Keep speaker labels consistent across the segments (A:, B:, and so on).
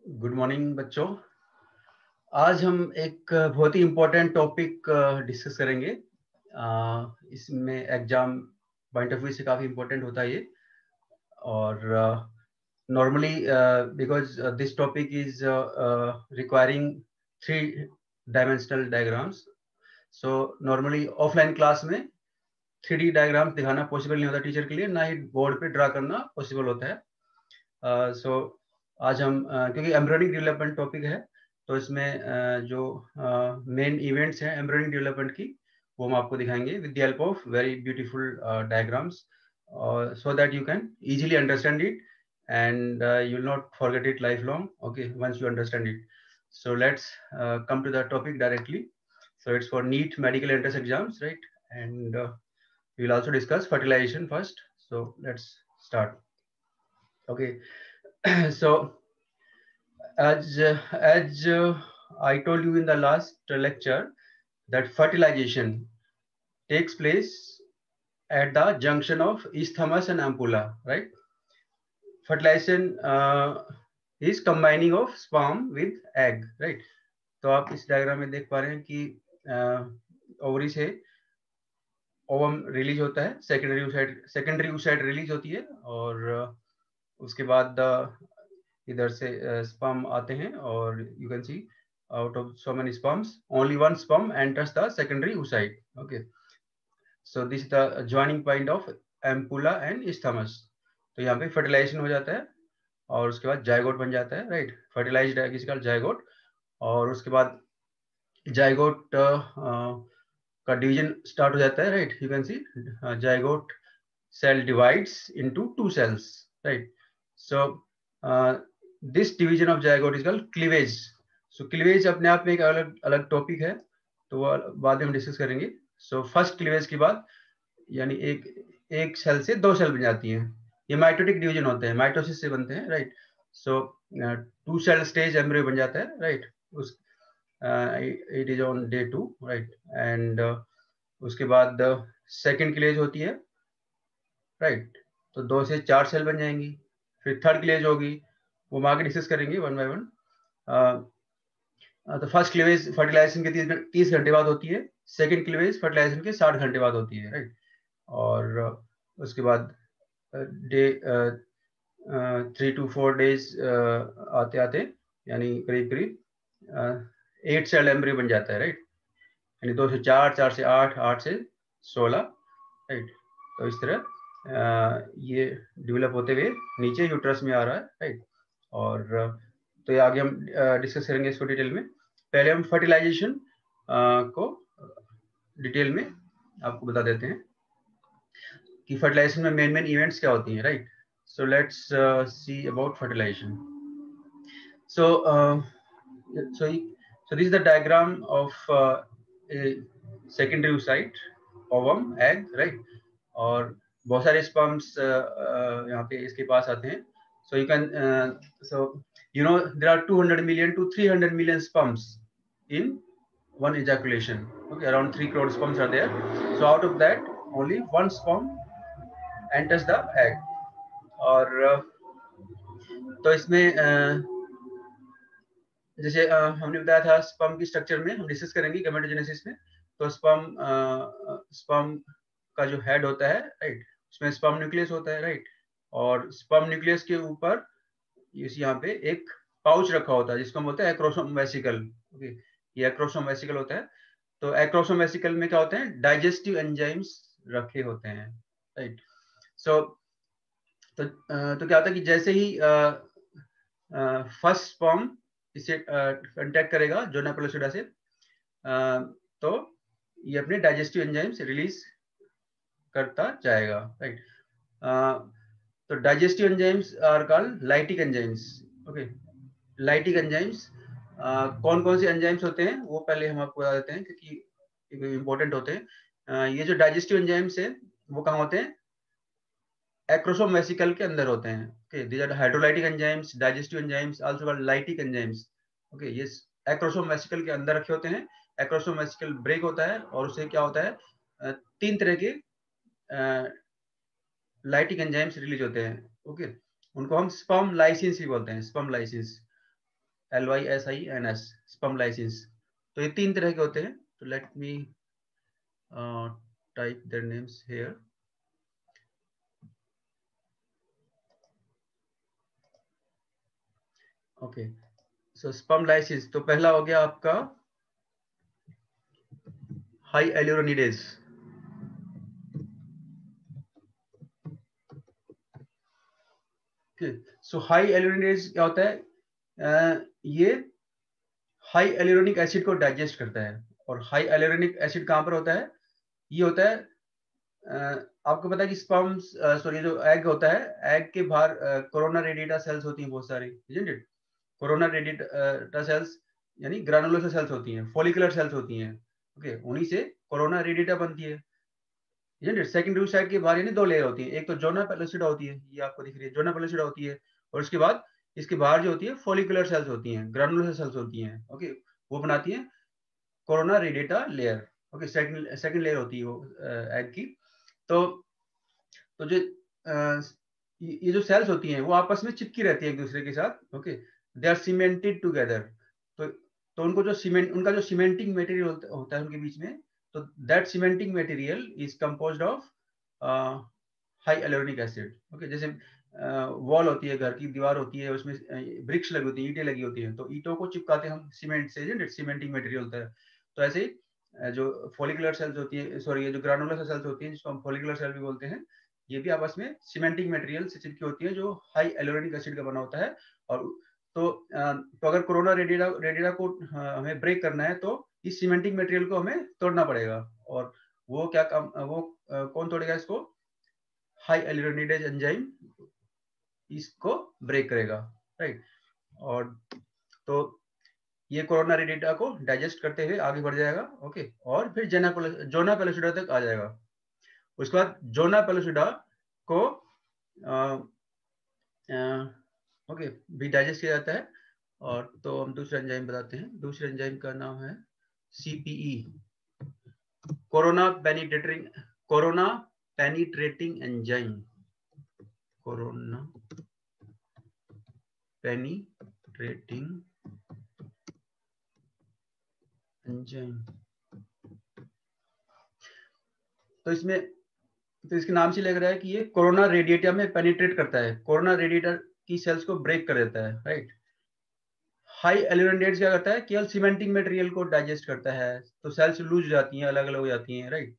A: Good morning बच्चों। आज हम एक बहुत ही इम्पोर्टेंट टॉपिक डिस्कस करेंगे। इसमें एग्जाम पॉइंट ऑफ व्यू से काफ़ी इम्पोर्टेंट होता है ये। और normally because this topic is requiring 3 dimensional diagrams. So normally offline class में 3D डायग्राम्स दिखाना पॉसिबल नहीं होता टीचर के लिए, ना ही बोर्ड पे ड्रा करना पॉसिबल होता है। सो आज हम क्योंकि एम्ब्रॉयडरी डेवलपमेंट टॉपिक है, तो इसमें जो मेन इवेंट्स हैं एम्ब्रॉयडरी डेवलपमेंट की, वो हम आपको दिखाएंगे with the help of very beautiful diagrams, so that you can easily understand it and you will not forget it lifelong, okay, once you understand it. So let's come to the topic directly. So it's for NEET medical entrance exams, right? And we will also discuss fertilization first. So let's start. Okay. So as I told you in the last lecture, that fertilization takes place at the junction of isthmus and ampulla, right? Fertilization is combining of sperm with egg, right? तो आप इस diagram में देख पा रहे हैं कि ovary से ओवम रिलीज होता है, सेकेंडरी oocyte रिलीज होती है, और उसके बाद इधर से स्पर्म आते हैं, और you can see out of so many sperms, only one sperm enters the secondary oocyte. Okay, so this is the joining point of ampulla and isthmus. तो यहाँ पे फर्टिलाइजेशन हो जाता है और उसके बाद जायगोट बन जाता है, right? Fertilized egg is called zygote. और उसके बाद जायगोट का डिवीजन स्टार्ट हो जाता है, right? You can see zygote cell divides into 2 cells, right? So this division of zygote is called cleavage. So cleavage अपने आप में एक अलग अलग टॉपिक है, तो वो बाद में हम डिस्कस करेंगे। सो फर्स्ट क्लीवेज के बाद यानी एक सेल से 2 सेल बन जाती हैं, ये माइटोटिक डिवीजन होते हैं, माइटोसिस से बनते हैं, राइट? सो 2 सेल स्टेज एम्ब्रियो बन जाता है, राइट? उस it is on day 2, right? And उसके बाद सेकेंड क्लीवेज होती है, राइट? तो 2 से 4 सेल बन जाएंगी। फिर थर्ड क्लीवेज होगी, वो हम आगे डिस्कस करेंगे वन बाय वन। तो फर्स्ट क्लीवेज फर्टिलाइजेशन के 30 घंटे बाद होती है, सेकेंड क्लीवेज फर्टिलाइजेशन के 60 घंटे बाद होती है, राइट? और उसके बाद डे 3 to 4 डेज आते आते यानी करीब करीब 8 सेल एम्ब्रियो बन जाता है, राइट? यानी 2 से 4, 4 से 8, 8 से 16, राइट? तो इस तरह ये डेवलप होते हुए नीचे यूट्रस में आ रहा है, राइट? और तो ये आगे हम डिस्कस करेंगे इसको डिटेल में। पहले हम फर्टिलाइजेशन को डिटेल में आपको बता देते हैं कि फर्टिलाइजेशन में मेन इवेंट्स क्या होती हैं, right? So let's see about fertilization. So this is the diagram of a secondary oocyte, ovum, egg, right? और बहुत सारे स्पर्म्स यहाँ पे इसके पास आते हैं। So you can there are 200 million to 300 million sperms in one ejaculation. Okay, around 3 crore sperms are there. So out of that, only one sperm enters the egg. और तो इसमें जैसे हमने बताया था स्पर्म की स्ट्रक्चर में हम डिस्कस करेंगे गैमेटोजेनेसिस में। तो स्पर्म का जो हेड होता है, राइट, उसमें स्पर्म न्यूक्लियस होता है, राइट? और स्पर्म न्यूक्लियस के ऊपर यहाँ पे एक पाउच रखा होता है जिसको हम बोलते हैं एक्रोसोम वेसिकल। ओके, ये एक्रोसोम वेसिकल होता है। तो एक्रोसोम वेसिकल में क्या होते हैं? डाइजेस्टिव एंजाइम्स रखे होते हैं, राइट? सो तो क्या होता है कि जैसे ही फर्स्ट स्पर्म इसे कांटेक्ट करेगा जोना पेलोसिडा से, तो ये अपने डाइजेस्टिव एंजाइम्स रिलीज करता जाएगा, राइट? तो digestive enzymes are called lytic enzymes. Okay, lytic enzymes कौन कौन से एंजाइम्स होते हैं वो पहले हम आपको बता देते हैं क्योंकि इंपॉर्टेंट होते हैं। ये जो डाइजेस्टिव एंजाइम्स है वो कहाँ होते हैं? एक्रोसोम वेसिकल के अंदर होते हैं। Okay, these are hydrolytic enzymes, digestive enzymes, also called lytic enzymes. Okay, ये एक्रोसोम वेसिकल के अंदर रखे होते हैं। एक्रोसोम वेसिकल ब्रेक होता है और उससे क्या होता है? 3 तरह के लाइटिक एंजाइम्स रिलीज होते हैं। ओके, उनको हम स्पर्म लाइसिस भी बोलते हैं, sperm lysis. LYSINS, sperm lysis. तो ये 3 तरह के होते हैं। तो let me type their names here. Okay, so sperm lysis, तो पहला हो गया आपका हाइएलुरोनिडेज। सो हाइएलुरोनिडेज क्या होता है? ये हाई एल्यूरोनिक एसिड को डाइजेस्ट करता है। और हाई एल्यूरोनिक एसिड कहां पर होता है? ये होता है आपको पता है कि स्पर्म, सॉरी, जो एग होता है, एग के बाहर कोरोना रेडिएटा सेल्स होती हैं बहुत सारी, isn't it? Corona radiata sales यानी ग्रानुलोसा सेल्स होती हैं, फॉलिकुलर सेल्स होती हैं। ओके, उन्हीं से कोरोना रेडिएटा बनती है। सेकेंडरी साइड के बाहर यानी 2 लेयर होती है। एक तो जोना पेलोसिडा होती है, ये आपको दिख रही है, जोना पेलोसिडा होती है। और उसके बाद इसके बाहर जो होती है फॉलिकुलर सेल्स होती हैं, ग्रानुलोसा सेल्स होती हैं। ओके, वो बनाती है corona radiata layer. Okay, second layer होती है वो एग की। तो जो ये जो सेल्स होती हैं वो आपस में चिपकी रहती है एक दूसरे के साथ। Okay, they are cemented together. तो उनको जो सीमेंट, उनका जो सीमेंटिंग मटेरियल होता है उनके बीच में, तो that cementing material is composed of high aluronic acid. Okay, जैसे वॉल होती है, घर की दीवार होती है, उसमें ब्रिक्स लगी होती है, ईंटें लगी होती हैं, तो ईंटों को चिपकाते हैं हम सीमेंट से, सीमेंटिंग मटेरियल होता है। तो ऐसे ही जो फॉलिकुलर सेल्स होती है, सॉरी, ये जो ग्रानुलर सेल्स होती हैं जिसको हम फॉलिकुलर सेल भी बोलते हैं, ये भी आपस में सीमेंटिंग मटेरियल से चिपकी होती है जो हाई एलोनिक एसिड का बना होता है। और तो अगर कोरोना रेडिएटा को हमें ब्रेक करना है तो इस सीमेंटिंग मटेरियल को हमें तोड़ना पड़ेगा। और वो क्या काम, वो कौन तोड़ेगा इसको? हाई एल्यूरोनिडेज एंजाइम इसको ब्रेक करेगा, राइट। और तो ये कोरोना रेडिएटा को डाइजेस्ट करते हुए आगे बढ़ जाएगा। ओके, और फिर जोना पेलोसिडा तक आ जाएगा। उसके बाद जोना पेलोसिडा को ओके भी डाइजेस्ट किया जाता है। और तो हम दूसरा एंजाइम बताते हैं। दूसरे एंजाइम का नाम है CPE, corona penetrating enzyme. Corona penetrating enzyme. तो इसके नाम से लग रहा है कि ये कोरोना रेडिएटा में पेनिट्रेट करता है, कोरोना रेडिएटर की सेल्स को ब्रेक कर देता है, राइट। हाई एल्यूरोनिडेज क्या करता है? केवल सीमेंटिंग मटेरियल को डाइजेस्ट करता है, तो सेल्स लूज जाती हैं, अलग अलग हो जाती हैं, राइट।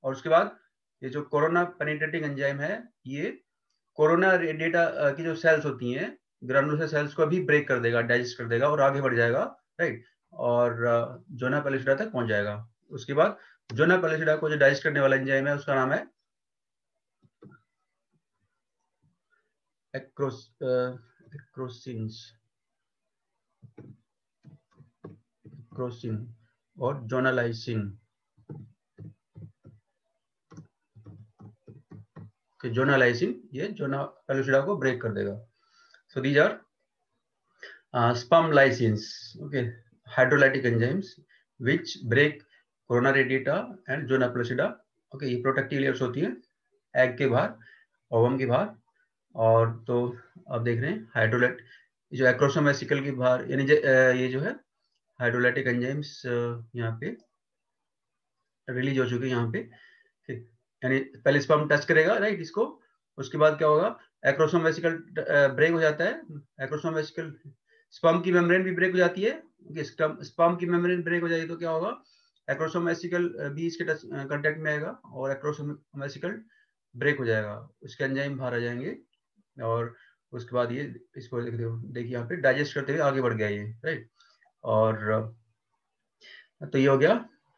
A: और उसके बाद ये जो कोरोना पेनिट्रेटिंग एंजाइम है, ये कोरोना रेडिएटा की जो सेल्स होती हैं, ग्रानुलर सेल्स को भी ब्रेक कर देगा, डाइजेस्ट कर देगा और आगे बढ़ जाएगा, राइट। और जोना पेलिसिडा तक पहुंच जाएगा। उसके बाद जोना पेलिसिडा को जो डाइजेस्ट करने वाला एंजाइम है उसका नाम है एक्रोसिन और जोनालाइसिन। जोनालाइसिन ये जोना पेलिसिडा को ब्रेक कर देगा। So these are sperm lysins, okay, hydrolytic enzymes which break corona radiata and zona pellucida। okay, ये प्रोटेक्टिव लेयर्स होती है एग के बाहर, ओवम के बाहर। और तो आप देख रहे हैं हाइड्रोलाइट जो एक्रोसोम वेसिकल के बाहर, यानी ये जो है हाइड्रोलाइटिक एंजाइम्स यहाँ पे रिलीज हो चुके हैं यहाँ पे, यानी पहले स्पर्म टच करेगा, राइट, इसको। उसके बाद क्या होगा? एक्रोसोम वेसिकल ब्रेक हो जाता है। एक्रोसोम वेसिकल, स्पर्म की मेम्ब्रेन भी ब्रेक हो जाती है। स्पर्म की मेम्ब्रेन ब्रेक हो जाएगी तो क्या होगा? एक्रोसोम वेसिकल भी इसके कांटेक्ट में आएगा और एक्रोसोम वेसिकल ब्रेक हो जाएगा, उसके एंजाइम बाहर आ जाएंगे। और उसके बाद ये इसको देखिए यहाँ पे डाइजेस्ट करते हुए आगे बढ़ गया ये, राइट। और तो ये हो गया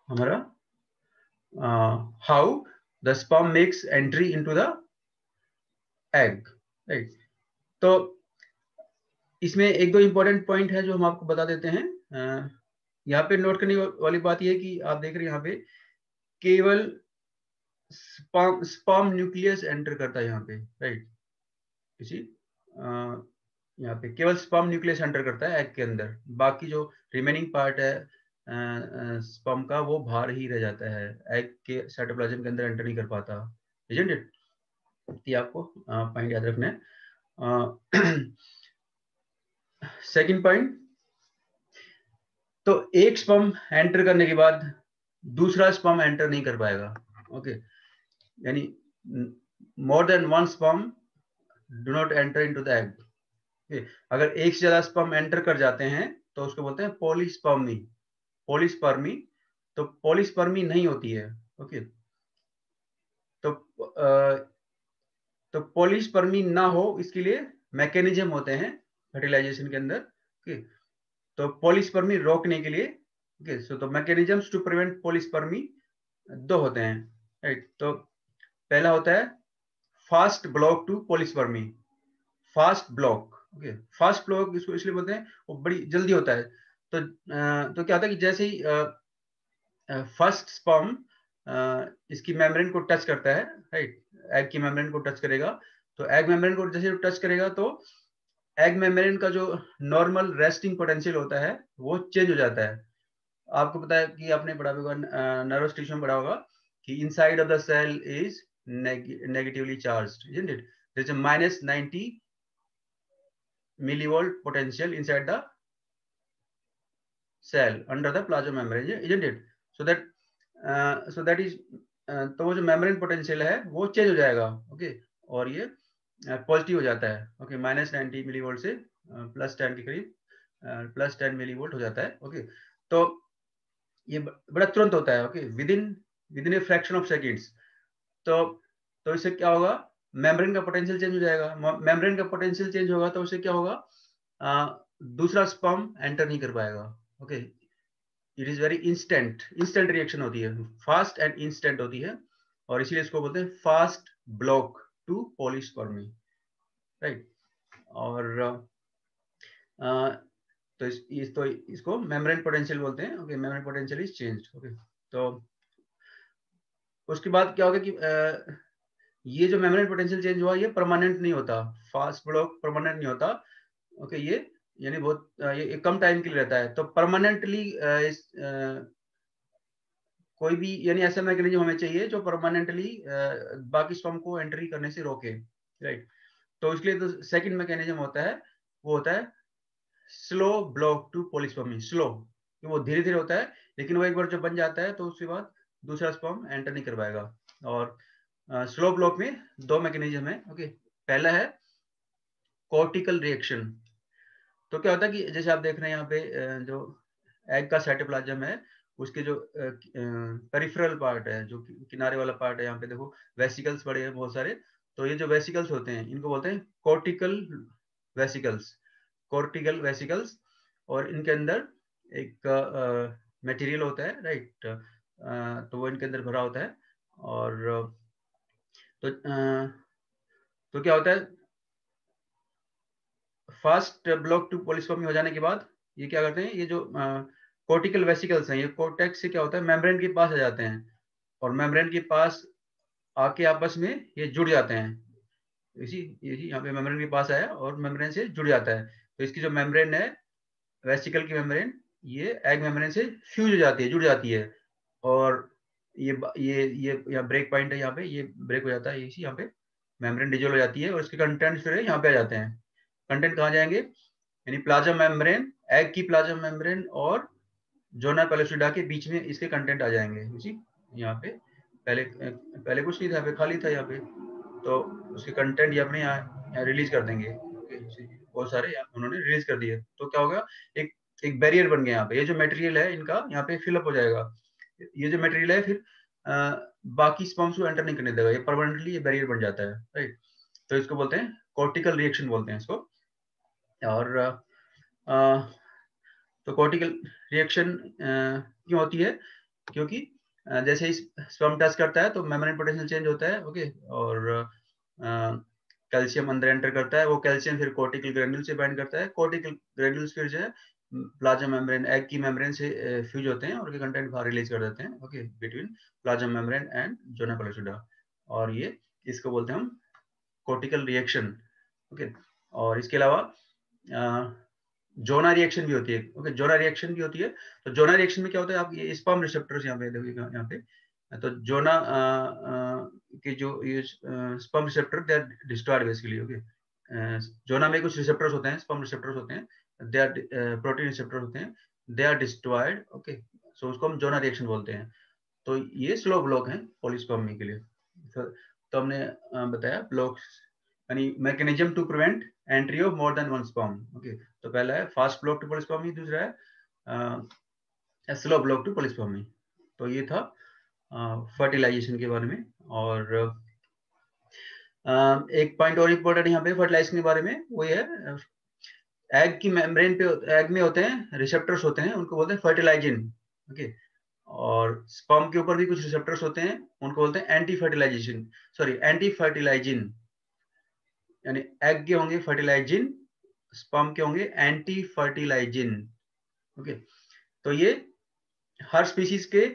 A: हमारा how the sperm makes entry into the egg, right. तो इसमें एक दो इंपॉर्टेंट पॉइंट है जो हम आपको बता देते हैं। यहाँ पे नोट करने वाली बात यह है कि आप देख रहे हैं यहाँ पे केवल स्पर्म न्यूक्लियस एंटर करता है यहाँ पे, राइट। किसी यहाँ पे केवल स्पर्म न्यूक्लियस एंटर करता है एग के अंदर, बाकी जो रिमेनिंग पार्ट है स्पर्म का वो बाहर ही रह जाता है, एग के साइटोप्लाज्म के अंदर एंटर नहीं कर पाता, isn't it? ये आपको पॉइंट याद रखना है। सेकंड पॉइंट, तो एक स्पर्म एंटर करने के बाद दूसरा स्पर्म एंटर नहीं कर पाएगा। ओके, यानी मोर than one sperm do not enter into the egg. अगर एक से ज्यादा स्पर्म एंटर कर जाते हैं तो उसको बोलते हैं पॉलीस्पर्मी। पॉलीस्पर्मी, तो पॉलीस्पर्मी नहीं होती है। ओके, तो पॉलीस्पर्मी ना हो इसके लिए मैकेनिज्म होते हैं फर्टिलाइजेशन के अंदर। ओके, तो पॉलीस्पर्मी रोकने के लिए, ओके, सो तो मैकेनिज्म्स टू प्रिवेंट पॉलीस्पर्मी दो होते हैं, राइट। तो पहला होता है fast block to polyspermy. Fast block, okay, fast block इसको इसलिए बोलते हैं वो बड़ी जल्दी होता है। तो क्या होता है कि जैसे ही फर्स्ट स्पर्म इसकी मेम्ब्रेन को टच करता है, राइट, एग की मेम्ब्रेन को टच करेगा, तो एग मेम्ब्रेन को जैसे टच करेगा तो एग मेम्ब्रेन का जो नॉर्मल रेस्टिंग पोटेंशियल होता है वो चेंज हो जाता है। आपको पता है कि आपने पढ़ा होगा, नर्वस टिश्यू में पढ़ा होगा कि inside of the cell is negatively charged, isn't it? There's a minus 90 millivolt potential inside the cell under the plasma membrane, isn't it? So that is तो वो जो मेम्ब्रेन पोटेंशियल है वो चेंज हो जाएगा। ओके, और ये पॉजिटिव हो जाता है। ओके, माइनस 90 मिलीवोल्ट से प्लस 10 के करीब, प्लस 10 मिलीवोल्ट हो जाता है। ओके, तो ये बड़ा तुरंत होता है। Okay, within a fraction of seconds. तो इससे क्या होगा, मेम्ब्रेन का पोटेंशियल चेंज हो जाएगा। मेम्ब्रेन का पोटेंशियल चेंज होगा तो उससे क्या होगा, दूसरा स्पर्म एंटर नहीं कर पाएगा। Okay, it is very instant reaction होती है, फास्ट एंड इंस्टेंट होती है, और इसीलिए इसको बोलते हैं fast block to polyspermy, right. और तो इसको मेम्ब्रेन पोटेंशियल बोलते हैं। Okay, membrane potential is changed. Okay, तो उसके बाद क्या होगा कि ये जो मेम्ब्रेन पोटेंशियल चेंज हुआ ये परमानेंट नहीं होता, फास्ट ब्लॉक परमानेंट नहीं होता। ओके, ये यानी बहुत ये कम टाइम के लिए रहता है। तो परमानेंटली कोई भी यानी ऐसा मैकेनिज्म हमें चाहिए जो परमानेंटली बाकी स्पर्म को एंट्री करने से रोके, राइट। तो इसके लिए तो सेकंड मैकेनिज्म होता है, वो होता है slow block to polyspermy. Slow, वो धीरे धीरे होता है, लेकिन वो एक बार जब बन जाता है तो उसके बाद दूसरा स्पर्म एंटर नहीं कर पाएगा। और स्लो ब्लॉक में दो मैकेनिज्म है। ओके, पहला है कॉर्टिकल रिएक्शन। तो क्या होता है कि जैसे आप देख रहे हैं यहाँ पे जो एग का साइटोप्लाज्म है उसके जो पेरिफेरल पार्ट है, जो किनारे वाला पार्ट है, यहाँ पे देखो वेसिकल्स पड़े हैं बहुत सारे। तो ये जो वेसिकल्स होते हैं इनको बोलते हैं कॉर्टिकल वेसिकल्स। कॉर्टिकल वेसिकल्स, और इनके अंदर एक मटेरियल होता है, राइट। तो वो इनके अंदर भरा होता है। और तो क्या होता है, फास्ट ब्लॉक टू पॉलीस्पर्मी हो जाने के बाद ये क्या करते हैं, ये जो कॉर्टिकल वेसिकल्स हैं ये कॉर्टेक्स से क्या होता है मेम्ब्रेन के पास आ जाते हैं, और मेम्ब्रेन के पास आके आपस में ये जुड़ जाते हैं। ये यहाँ पे मेम्ब्रेन के पास आया और मेम्ब्रेन से जुड़ जाता है। तो इसकी जो मेम्ब्रेन है, वेसिकल की मेम्ब्रेन, ये एग मेम्ब्रेन से फ्यूज हो जाती है, जुड़ जाती है। और ये यहाँ ब्रेक पॉइंट है, यहाँ पे ये ब्रेक हो जाता है, इसी यहाँ पे मेम्ब्रेन डिजोल्व हो जाती है और इसके कंटेंट फिर यहाँ पे आ जाते हैं। कंटेंट कहाँ जाएंगे, यानी प्लाज्मा मेम्ब्रेन, एग की प्लाज्मा मेम्ब्रेन और जोना पेलोसिडा के बीच में इसके कंटेंट आ जाएंगे। इसी यहाँ पे पहले कुछ नहीं था, पे खाली था यहाँ पे, तो उसके कंटेंट ये अपने यहाँ रिलीज कर देंगे। बहुत सारे उन्होंने रिलीज कर दिए, तो क्या होगा, एक बैरियर बन गया यहाँ पे। ये जो मटेरियल है इनका यहाँ पे फिलअप हो जाएगा। ये जो मटेरियल है फिर बाकी स्पर्म्स को एंटर नहीं करने देगा, ये परमानेंटली ये बैरियर बन जाता है, राइट। तो इसको बोलते हैं कॉर्टिकल रिएक्शन बोलते हैं इसको। और तो कॉर्टिकल रिएक्शन क्यों होती है, क्योंकि जैसे ही स्पर्म टच करता है तो मेम्ब्रेन पोटेंशियल चेंज होता है। ओके, और कैल्शियम अंदर एंटर करता है, वो कैल्शियम फिर कॉर्टिकल ग्रेन्यूल से बाइंड करता है। कॉर्टिकल ग्रेन्यूल्स फिर जो है प्लाज्मा मेम्ब्रेन, एग की मेम्ब्रेन से फ्यूज होते हैं और उनके कंटेंट बाहर रिलीज कर देते हैं। Okay, between plasma membrane and zona pellucida, और ये इसको बोलते हैं हम कॉर्टिकल रिएक्शन। ओके, और इसके अलावा जोना रिएक्शन भी होती है। ओके, जोना रिएक्शन भी होती है। तो जोना रिएक्शन में क्या होता है, आप ये स्पर्म रिसेप्टर्स यहाँ पे देखिएगा, यहाँ पे तो जोना के जो ये sperm receptor they are destroyed basically. Okay, zona में कुछ रिसेप्टर्स होते हैं, स्पर्म रिसेप्टर्स होते हैं, दे आर प्रोटीन रिसेप्टर होते हैं, दे आर डिस्ट्रॉयड, ओके, सो उसको हम जोना रिएक्शन बोलते हैं। तो ये स्लो ब्लॉक है पॉलीस्पर्मी के लिए। तो हमने बताया ब्लॉक यानी mechanism to prevent entry of more than one sperm, okay. तो पहला है फास्ट ब्लॉक टू पॉलीस्पर्मी, दूसरा है स्लो ब्लॉक टू पॉलीस्पर्मी। तो ये था फर्टिलाइजेशन के बारे में। और एक पॉइंट और इम्पोर्टेंट यहाँ पे फर्टिलाइजेशन के बारे में, वो ये है एग की मेम्ब्रेन पे, एग में होते हैं रिसेप्टर्स होते हैं, उनको बोलते हैं फर्टिलाइजिन, ओके। और स्पर्म के ऊपर भी कुछ रिसेप्टर्स होते हैं, उनको बोलते हैं anti fertilization, sorry anti fertilizin. यानी एग के होंगे फर्टिलाइजिन, स्पर्म के होंगे एंटी फर्टिलाइजिन, ओके। तो ये हर स्पीशीज के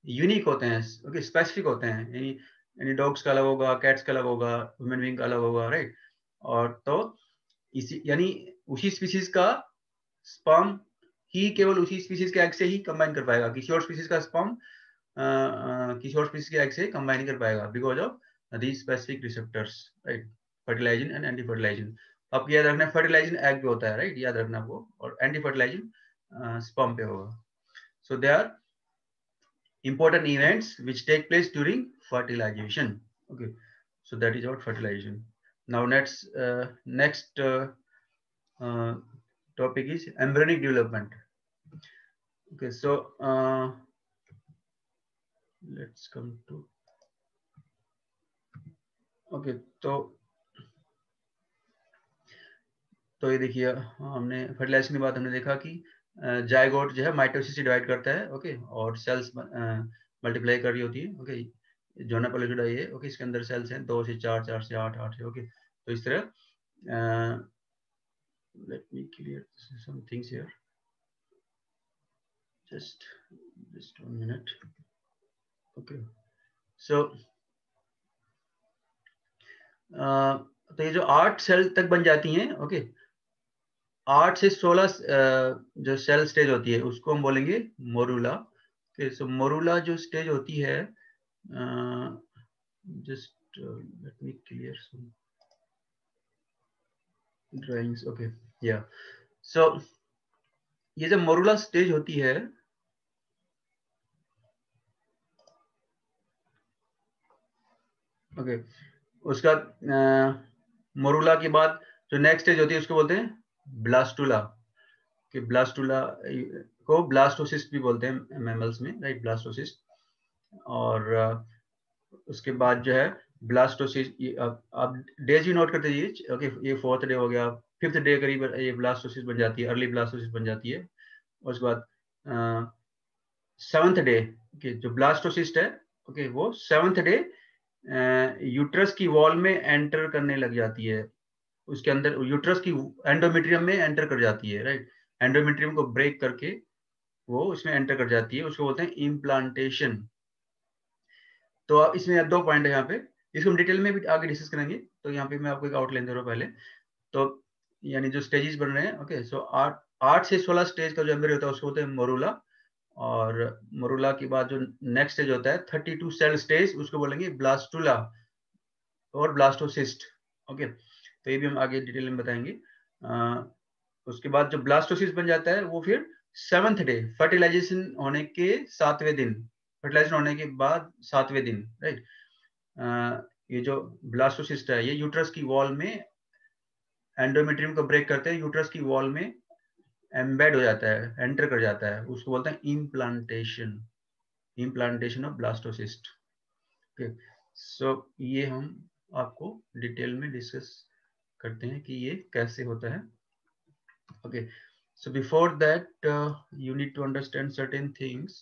A: यूनिक होते हैं, ओके, स्पेसिफिक होते हैं। यानी डॉग्स का अलग होगा, कैट्स का अलग होगा, ह्यूमन बीइंग का अलग होगा, राइट। और तो इसी यानी उसी स्पीशीज का स्पर्म ही केवल उसी स्पीशीज के एग से ही कंबाइन कर पाएगा, किसी और स्पीशीज का स्पर्म किसी और स्पीशीज के एग से कंबाइन नहीं कर पाएगा, because of these specific receptors, right, fertilizin and anti fertilizin. आपको याद रखना है फर्टिलाइजिन एग पे होता है, राइट, याद रखना आपको, और एंटी फर्टिलाइजिन स्पर्म पे होगा। So they are important events which take place during fertilization, okay. So that is about fertilization. Now next topic is embryonic development, okay. So let's come to, okay, तो ये देखिए, हमने fertilisation के बाद हमने देखा कि जायगोट जो है माइटोसिस से डिवाइड करता है, ओके, और सेल्स मल्टीप्लाई कर रही होती है, ओके। जोना पोलिटिडा ये, ओके, इसके अंदर सेल्स हैं 2 से 4, 4 से 8, 8 से, ओके। तो इस तरह let me clear some things here, just 1 minute, okay. So तो ये जो 8 सेल तक बन जाती हैं, ओके, 8 से 16 जो सेल स्टेज होती है उसको हम बोलेंगे मोरूला, ओके। सो मोरूला जो स्टेज होती है, जस्ट लेट मी क्लियर सम ड्राइंग्स, ओके, या। सो ये जो मोरूला स्टेज होती है, ओके, उसका मोरूला के बाद जो नेक्स्ट स्टेज होती है उसको बोलते हैं ब्लास्टुला, कि ब्लास्टुला को ब्लास्टोसिस्ट भी बोलते हैं मैमल्स में, राइट, ब्लास्टोसिस्ट। और उसके बाद जो है ब्लास्टोसिस्ट, आप डेज भी नोट करते जाइए, ओके। ये 4th डे हो गया, 5th डे करीब ये ब्लास्टोसिस्ट बन जाती है, अर्ली ब्लास्टोसिस्ट बन जाती है। और उसके बाद 7th डे कि जो ब्लास्टोसिस्ट है, ओके, वो 7th डे यूट्रस की वॉल में एंटर करने लग जाती है, उसके अंदर यूट्रस की एंडोमेट्रियम में एंटर कर जाती है, राइट। एंडोमेट्रियम को ब्रेक करके वो उसमें एंटर कर जाती है, उसको बोलते हैं इम्प्लांटेशन। तो इसमें 2 पॉइंट है यहाँ पे, इसको हम डिटेल में भी आगे डिस्कस करेंगे। तो यहाँ पे मैं आपको एक आउटलाइन दे रहा हूँ पहले। तो यानी जो स्टेजेस बन रहे हैं, ओके, सो 8 से 16 स्टेज का जो एम्ब्रियो होता है उसको बोलते हैं मोरूला। और मोरूला के बाद जो नेक्स्ट स्टेज होता है 32 सेल स्टेज, उसको बोलेंगे ब्लास्टुला और ब्लास्टोसिस्ट, ओके। तो ये भी हम आगे डिटेल में बताएंगे। उसके बाद जो ब्लास्टोसिस्ट बन जाता है वो फिर 7th डे फर्टिलाइजेशन होने के 7वें दिन, फर्टिलाइजेशन होने के बाद 7वें दिन, राइट। ये जो ब्लास्टोसिस्ट है ये यूट्रस की वॉल में एंडोमेट्रियम को ब्रेक करते हैं, यूट्रस की वॉल में एम्बेड हो जाता है, एंटर कर जाता है, उसको बोलते हैं implantation, implantation of blastocyst, okay. So ये हम आपको डिटेल में डिस्कस करते हैं कि ये कैसे होता है, okay. So before that you need to understand certain things.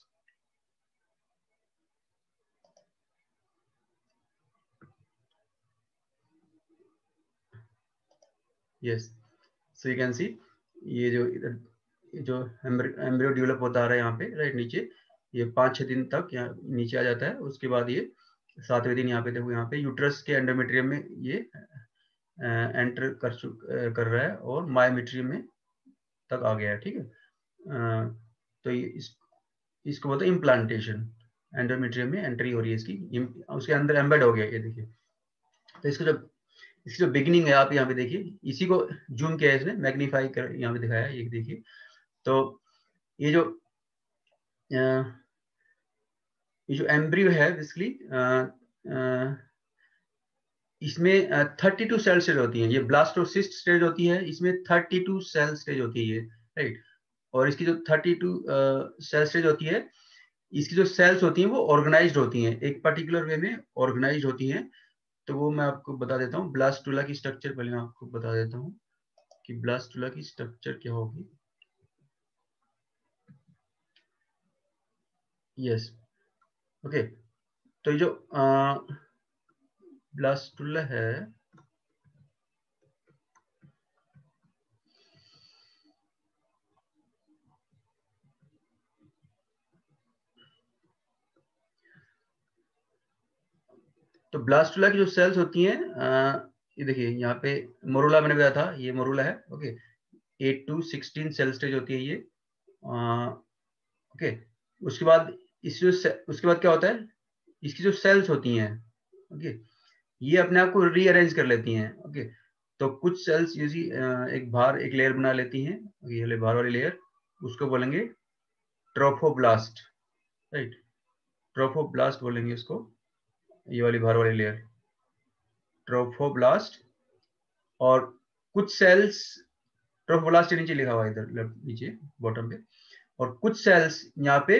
A: Yes, so you can see ये जो एम्ब्रियो डेवलप होता आ रहा है यहाँ पे, राइट, नीचे ये 5-6 दिन तक यहाँ नीचे आ जाता है। उसके बाद ये 7वें दिन यहाँ पे देखो, यहाँ पे यूट्रस के एंडोमेट्रियम में ये एंटर कर रहा है और मायोमेट्रियम में तक आ गया है, ठीक है। तो इसको बोलते हैं इम्प्लांटेशन, एंडोमेट्रियम में एंट्री हो रही है इसकी, उसके अंदर एम्बेड हो गया, ये देखिए। तो इसको जब इसकी जो बिगिनिंग है आप यहाँ पे देखिए, इसी को जूम किया है इसने, मैग्नीफाई कर यहाँ पे दिखाया है, ये देखिए। तो ये जो एम्ब्रियो है बेसिकली, इसमें 32 सेल स्टेज होती हैं। ये ब्लास्टोसिस्ट स्टेज होती है, इसमें 32 सेल स्टेज होती है ये, राइट। और इसकी जो 32 सेल स्टेज होती है, इसकी जो सेल्स होती हैं वो ऑर्गेनाइज्ड होती हैं, एक पर्टिकुलर वे में ऑर्गेनाइज्ड होती हैं। तो वो मैं आपको बता देता हूँ। ब्लास्टुला की स्ट्रक्चर पहले मैं आपको बता देता हूँ कि ब्लास्टुला की स्ट्रक्चर क्या होगी। Yes, okay. तो ये जो ब्लास्टुला है, तो ब्लास्टुला की जो सेल्स होती हैं, ये देखिए यहाँ पे मोरूला मैंने बताया था, ये मोरूला है, ओके। 8 to 16 सेल स्टेज होती है ये, ओके। उसके बाद उसके बाद क्या होता है, इसकी जो सेल्स होती हैं, ओके, ये अपने आप को रीअरेंज कर लेती हैं, ओके। तो कुछ सेल्स यूजी एक बाहर एक लेयर बना लेती हैं, ये ले बाहर वाली लेयर, उसको बोलेंगे ट्रोफोब्लास्ट, राइट। ट्रोफोब्लास्ट बोलेंगे इसको, ये वाली बाहर वाली लेयर ट्रोफोब्लास्ट। और कुछ सेल्स, ट्रोफोब्लास्ट के नीचे लिखा हुआ है इधर नीचे बॉटम पे, और कुछ सेल्स यहाँ पे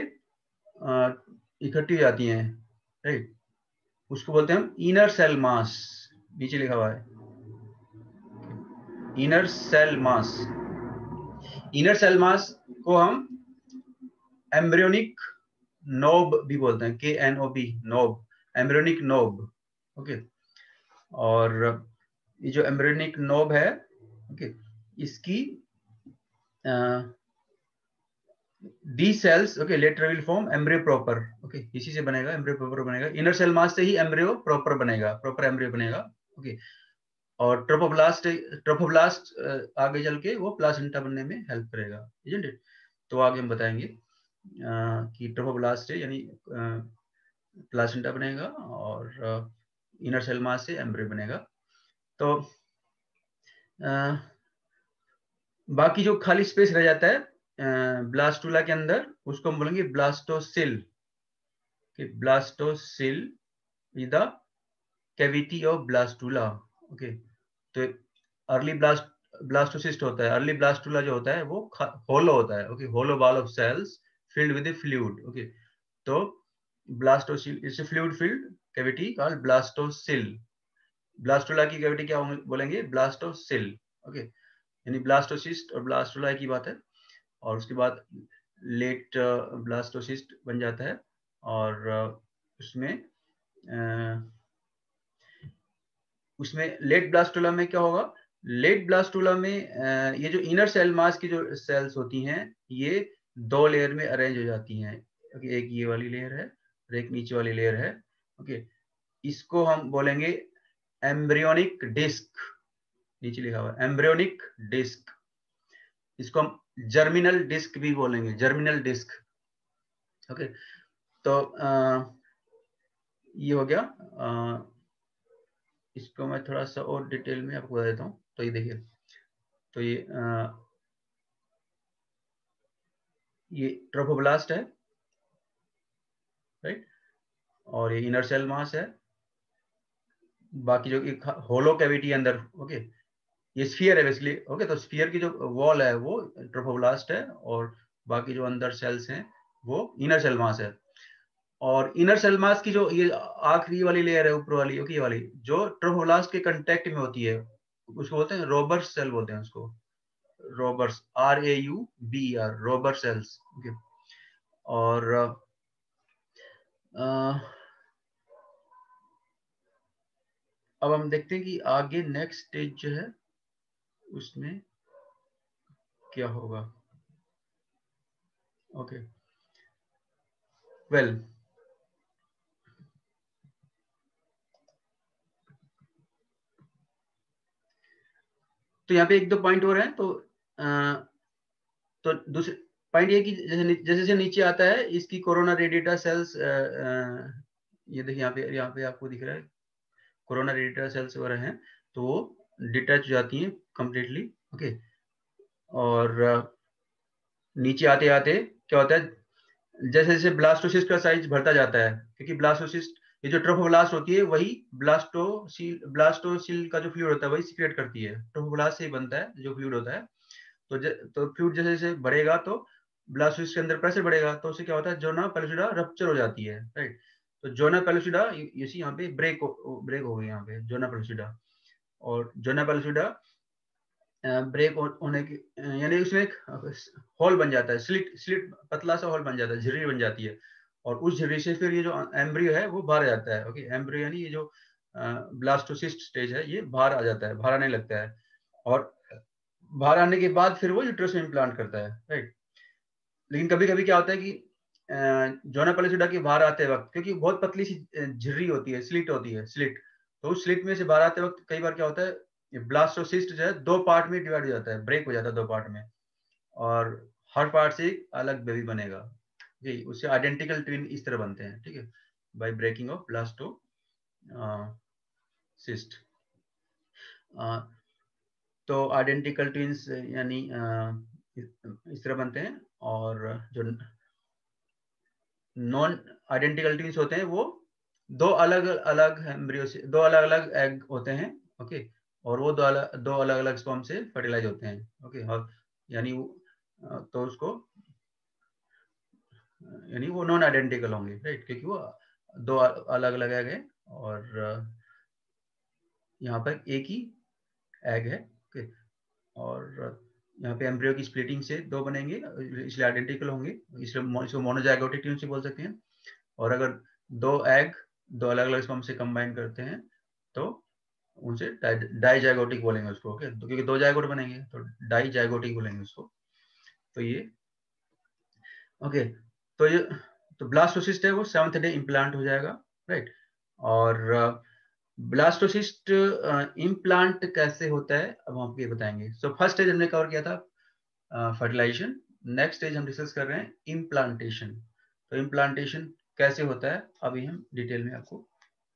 A: इकट्ठी हो जाती हैं, राइट। उसको बोलते हैं हम इनर सेल मास, नीचे लिखा हुआ है inner cell mass. Inner cell mass को हम एम्ब्रियोनिक नोब भी बोलते हैं, KNOB, knob, embryonic knob, okay. और ये जो एम्ब्रियोनिक नोब है, ओके, इसकी the cells, okay, later will form embryo proper, okay, इसी से बनेगा एम्ब्रियो प्रॉपर बनेगा। इनर सेल मास से ही एम्ब्रियो प्रॉपर बनेगा, प्रॉपर एम्ब्रियो बनेगा, ओके। और ट्रोफोब्लास्ट आगे चल के वो प्लासेंटा बनने में हेल्प करेगा, इजंट इट। तो आगे हम बताएंगे कि ट्रोफोब्लास्ट है यानी प्लासेंटा बनेगा, और इनर सेल मास से एम्ब्रियो बनेगा। तो बाकी जो खाली स्पेस रह जाता है ब्लास्टुला के अंदर, उसको हम बोलेंगे ब्लास्टोसिल, कि blastocoel is the cavity of blastula, okay. तो अर्ली ब्लास्टोसिस्ट होता है, अर्ली ब्लास्टुला जो होता है वो होलो होता है, okay, hollow ball of cells filled with fluid, okay. तो blastocoel is a fluid filled cavity called blastocoel. Blastula की कैविटी क्या बोलेंगे, ब्लास्टोसिल, ओके। यानी ब्लास्टोसिस्ट और ब्लास्टुला की बात है। और उसके बाद लेट ब्लास्टोसिस्ट बन जाता है, और उसमें लेट ब्लास्टुला में क्या होगा, लेट ब्लास्टुला में ये जो इनर सेल मास की जो सेल्स होती हैं, ये 2 लेयर में अरेंज हो जाती हैं, एक ये वाली लेयर है और एक नीचे वाली लेयर है, ओके। इसको हम बोलेंगे एम्ब्रियोनिक डिस्क, नीचे लिखा हुआ है एम्ब्रियोनिक डिस्क। इसको हम जर्मिनल डिस्क भी बोलेंगे, जर्मिनल डिस्क, ओके। तो ये हो गया। इसको मैं थोड़ा सा और डिटेल में आपको बता देता हूँ। तो ये देखिए, तो ये ट्रोफोब्लास्ट है, राइट। और ये इनर सेल मास है। बाकी जो एक होलो कैविटी अंदर, ओके, ये स्फीयर है बेसिकली, ओके। तो स्फीयर की जो वॉल है वो ट्रोफोब्लास्ट है, और बाकी जो अंदर सेल्स हैं वो इनर सेल मास है। और इनर सेल मास की जो ये आखिरी वाली लेयर है ऊपर वाली, ओके, वाली जो ट्रोफोब्लास्ट के कांटेक्ट में होती है, उसको बोलते हैं रोबर्स सेल बोलते हैं उसको, Rauber's, RAUBER, Rauber cells, okay. और अब हम देखते हैं कि आगे नेक्स्ट स्टेज जो है उसमें क्या होगा, ओके। वेल, तो यहाँ पे 1-2 पॉइंट और हैं। तो दूसरे पॉइंट ये कि जैसे जैसे नीचे आता है इसकी कोरोना रेडिएटा सेल्स, ये देखिए यहाँ पे आपको दिख रहा है कोरोना रेडिएटा सेल्स वगैरह हैं। तो वो डिटैच हो जाती हैं कंप्लीटली। ओके, और नीचे आते आते क्या होता है, जैसे जैसे ब्लास्टोसिस्ट का साइज बढ़ता जाता है, क्योंकि ब्लास्टोसिस्ट, ये जो ट्रोफोब्लास्ट होती है वही ब्लास्टोसिल का जो फ्लूइड होता है वही सीक्रेट करती है, ट्रोफोब्लास्ट से ही बनता है जो फ्लूइड होता है। तो फ्लूइड जैसे जैसे बढ़ेगा तो ब्लास्टोसिस्ट के अंदर प्रेशर बढ़ेगा, तो उससे क्या होता है, जोना पेलुसिडा रप्चर हो जाती है, राइट। तो जोना पेलुसिडा इसी यहाँ पे ब्रेक हो गई, यहाँ पे जोना पेलुसिडा। और जोना पेलुसिडा ब्रेक होने की यानी उसमें एक होल बन जाता है, स्लिट पतला सा होल बन जाता है, झिर्री बन जाती है, और उस झिर्री से फिर ये जो एम्ब्रियो है वो बाहर आ जाता है। ओके, एम्ब्रियो यानी ये जो ब्लास्टोसिस्ट स्टेज है ये बाहर आ जाता है, बाहर आने लगता है, और बाहर आने के बाद फिर वो यूट्रस में इम्प्लांट करता है, राइट। लेकिन कभी कभी क्या होता है कि जोना पेलुसिडा के बाहर आते वक्त, क्योंकि बहुत पतली सी झिर्री होती है, स्लिट होती है, स्लिट, तो उस स्लिट में से बाहर आते वक्त कई बार क्या होता है, ये ब्लास्टोसिस्ट जो है दो पार्ट में डिवाइड हो जाता है, ब्रेक हो जाता है दो पार्ट में, और हर पार्ट से एक अलग बेबी बनेगा। जी, उससे आइडेंटिकल ट्विन इस तरह बनते हैं, ठीक है, बाय ब्रेकिंग ऑफ ब्लास्टोसिस्ट। तो आइडेंटिकल ट्विन्स यानी इस तरह बनते हैं, और जो नॉन आइडेंटिकल ट्विन्स होते हैं वो दो अलग अलग एम्ब्रियो से, दो अलग अलग एग होते हैं। ओके, और वो दो अलग अलग स्पर्म से फर्टिलाइज होते हैं। ओके, और यानी तो उसको यानी वो नॉन आइडेंटिकल होंगे, राइट, क्योंकि वो दो अलग अलग एग है, और यहाँ पर एक ही एग है। ओके, और यहाँ पे एम्ब्रियो की स्प्लिटिंग से दो बनेंगे, इसलिए आइडेंटिकल होंगे, इसलिए इसको मोनोजाइगोटिक ट्विन्स बोल सकते हैं। और अगर दो एग दो अलग अलग स्पर्म से कंबाइन करते हैं तो उनसे डाइजाइगोटिक बोलेंगे उसको। ओके, तो क्योंकि दो जाइगोट बनेंगे तो डाइजाइगोटिक बोलेंगे उसको। तो ये ओके, तो ये तो ब्लास्टोसिस्ट है वो 7th डे इम्प्लांट हो जाएगा, राइट। और ब्लास्टोसिस्ट इम्प्लांट कैसे होता है अब हम आपको ये बताएंगे। सो फर्स्ट स्टेज हमने कवर किया था फर्टिलाइजेशन, नेक्स्ट स्टेज हम डिस्कस कर रहे हैं इम्प्लांटेशन। तो इम्प्लांटेशन कैसे होता है अभी हम डिटेल में आपको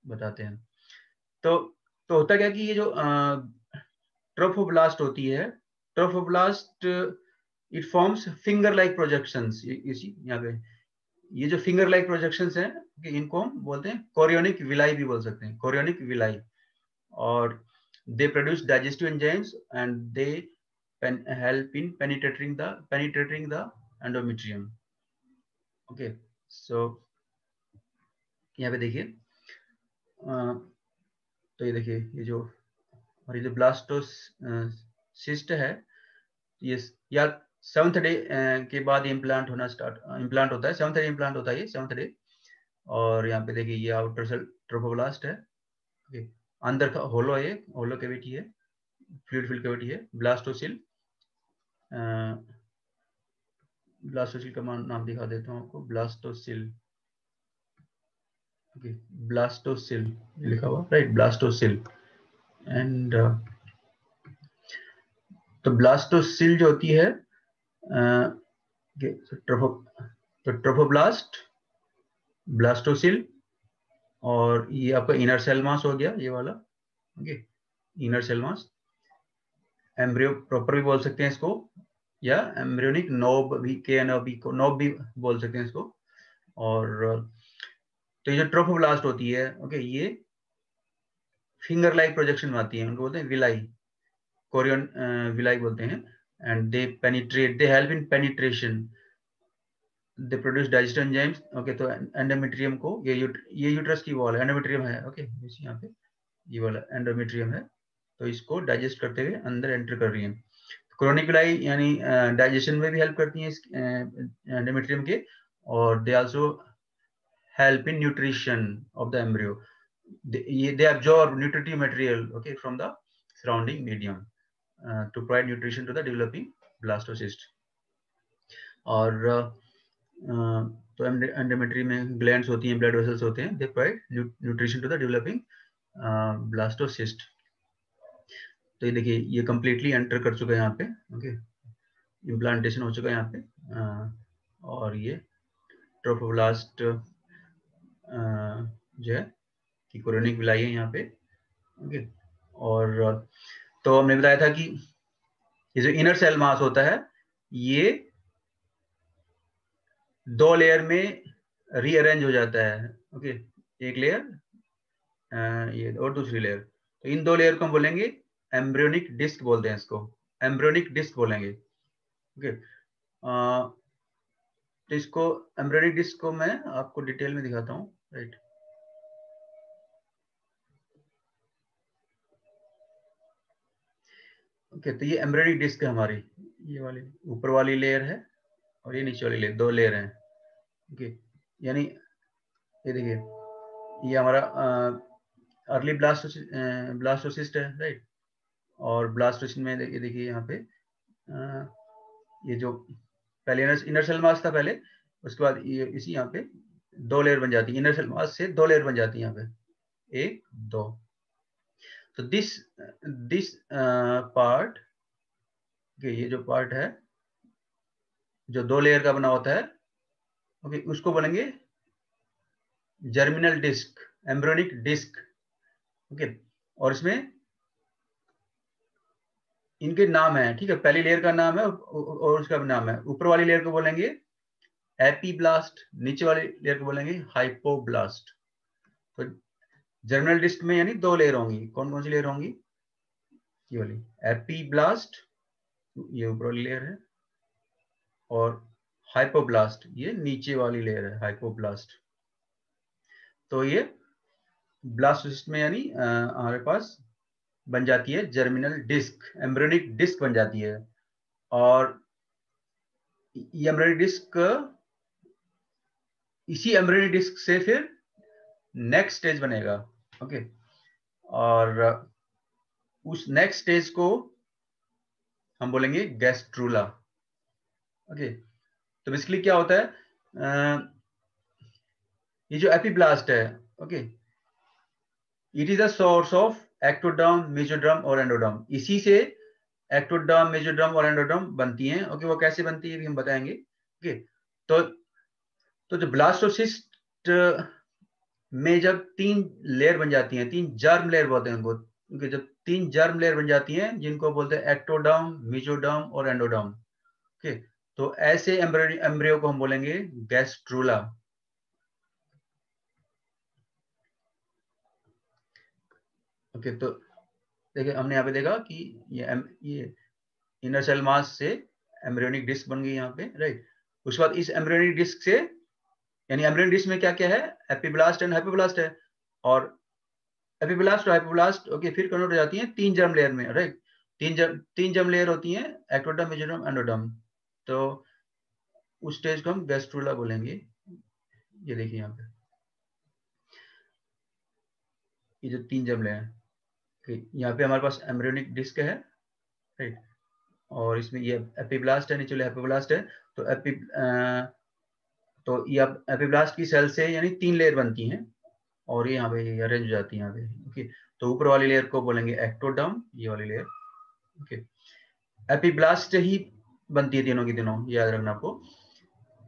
A: बताते हैं। तो होता क्या कि ये जो ट्रोफोब्लास्ट होती है, trophoblast it forms finger like projections. यहाँ पे ये जो फिंगर लाइक प्रोजेक्शंस हैं, इनको हम बोलते हैं कोरियोनिक विलाई भी बोल सकते हैं, कोरियोनिक विलाई। और they produce digestive enzymes and they help in penetrating the endometrium. Okay, so यहाँ पे देखिए, तो ये देखिए ये जो ब्लास्टोसिस्ट है, ये या 7th डे के बाद इम्प्लांट होता है, 7th डे इम्प्लांट होता है ये 7th डे। और यहाँ पे देखिए ये आउटर सेल ट्रोफोब्लास्ट है। ओके, अंदर का होलो है, होलो कैविटी है, फ्लूइड फिल्ड कैविटी है। ब्लास्टोसिल ब्लास्टोसिल का नाम दिखा देता हूँ आपको, ब्लास्टोसिल। ओके, ब्लास्टोसिल लिखा हुआ, राइट, ब्लास्टोसिल। एंड तो ब्लास्टोसिल जो होती है ट्रोफोब्लास्ट, ब्लास्टोसिल, और ये आपका इनर सेल मास हो गया ये वाला। Okay, inner cell mass, embryo proper भी बोल सकते हैं इसको, या एम्ब्रियोनिक नोब भी, नोब भी बोल सकते हैं इसको। और तो ये जो ट्रोफोब्लास्ट होती है, ओके, ये फिंगर लाइक प्रोजेक्शन में आती है, उनको बोलते हैं विलाई, कोरियन विलाई बोलते हैं। And they help in penetration, they produce digestive enzymes. Okay, तो एंडोमेट्रियम को, ये यूट्रस की वॉल है, एंडोमेट्रियम है। ओके, यहाँ पे ये वाला एंडोमेट्रियम है, तो इसको डाइजेस्ट करते हुए अंदर एंटर कर रही है। क्रोनिक विलाई यानी डाइजेशन में भी हेल्प करती है एंडोमेट्रियम के, और they also help in nutrition of the embryo. they absorb nutritive material, okay, from the surrounding medium to provide nutrition to the developing blastocyst. और तो एंडोमेट्री में ग्लैंड्स होती हैं, ब्लड वेसल्स होते हैं, they provide nutrition to the developing blastocyst. तो ये देखिए ये कंप्लीटली एंटर कर चुका है यहाँ पे। ओके, इम्प्लांटेशन हो चुका है यहाँ पे, और ये ट्रोफोब्लास्ट जो है कि कोरोनिक विलाई है यहाँ पे। ओके, और तो हमने बताया था कि ये जो इनर सेल मास होता है ये 2 लेयर में रीअरेंज हो जाता है। ओके, एक लेयर ये और दूसरी लेयर, तो इन 2 लेयर को हम बोलेंगे एम्ब्रियोनिक डिस्क बोलते हैं, इसको एम्ब्रियोनिक डिस्क बोलेंगे। ओके, तो इसको एम्ब्रियोनिक डिस्क को मैं आपको डिटेल में दिखाता हूँ, राइट। ओके, तो ये एम्ब्रियोनिक डिस्क है हमारी, ये वाली ऊपर वाली लेयर है और ये नीचे वाली लेयर, 2 लेयर हैं। ओके, यानी ये देखिए, ये हमारा अर्ली ब्लास्टोसिस्ट है, राइट। और ब्लास्टोसिस्ट में देखिए यहाँ पे ये जो पहले इनर सेल मास था पहले, उसके बाद ये इसी यहाँ पे 2 लेयर बन जाती है, इनर सेल मास से 2 लेयर बन जाती है यहाँ पे, 1 2। तो दिस पार्ट, ये जो पार्ट है जो 2 लेयर का बना होता है, ओके, उसको बोलेंगे germinal disc, embryonic disc. Okay, और इसमें इनके नाम है, ठीक है, पहली लेयर का नाम है और उसका भी नाम है। ऊपर वाली लेयर को बोलेंगे एपीब्लास्ट, नीचे वाली लेयर को बोलेंगे हाइपोब्लास्ट। तो जर्मिनल डिस्क में यानी 2 लेयर होंगी, कौन कौन सी लेयर होंगी, ये वाली एपीब्लास्ट, ये ऊपर वाली लेयर है, और हाइपोब्लास्ट ये नीचे वाली लेयर है, हाइपोब्लास्ट। तो ये ब्लास्टोसिस्ट में यानी हमारे पास बन जाती है जर्मिनल डिस्क, एम्ब्रियोनिक डिस्क बन जाती है। और ये एम्ब्रियोनिक डिस्क, इसी एम्ब्रियोनिक डिस्क से फिर नेक्स्ट स्टेज बनेगा। ओके, और उस नेक्स्ट स्टेज को हम बोलेंगे गैस्ट्रूला। ओके, तो बेसिकली क्या होता है, ये जो एपीब्लास्ट है, okay, it is the source of ectoderm, mesoderm और एंडोडर्म। इसी से एक्टोडर्म, मेसोडर्म और एंडोडर्म बनती हैं। ओके, वो कैसे बनती है भी हम बताएंगे। ओके, तो जो ब्लास्टोसिस्ट में जब 3 लेयर बन जाती हैं, 3 जर्म लेयर बोलते हैं उनको, क्योंकि जब 3 जर्म लेयर बन जाती हैं जिनको बोलते हैं एक्टोडर्म, मेसोडर्म और एंडोडर्म। ओके, तो ऐसे एम्ब्रियो को हम बोलेंगे गैस्ट्रूला। ओके, तो देखिए हमने यहाँ पे देखा कि ये इनर सेल मास से एम्ब्रियोनिक डिस्क बन गई यहाँ पे, राइट। उसके बाद इस एम्ब्रियोनिक डिस्क से, यानी एम्ब्रियोनिक डिस्क में क्या क्या है, एपीब्लास्ट एंड हाइपोब्लास्ट है, और एपीब्लास्ट और हाइपोब्लास्ट, ओके, फिर कन्वर्ट हो जाती हैं 3 जर्म लेयर में, राइट। 3 जर्म लेयर होती हैं, एक्टोडर्म, मेसोडर्म, एंडोडर्म। तो उस स्टेज को हम गैस्ट्रूला बोलेंगे। ये देखिए यहाँ पे ये जो 3 जर्म लेयर, यहाँ पे हमारे पास एम्ब्रियोनिक डिस्क है, राइट, और इसमें ये एपीब्लास्ट है, नीचे हाइपोब्लास्ट है। तो तो ये एपीब्लास्ट की सेल से यानी 3 लेयर बनती हैं, और ये यहाँ पे अरेंज हो जाती है यहाँ पे। ओके, तो ऊपर वाली लेयर को बोलेंगे एक्टोडर्म, ये वाली लेयर। ओके, एपीब्लास्ट से ही बनती है तीनों की तीनों, याद रखना आपको,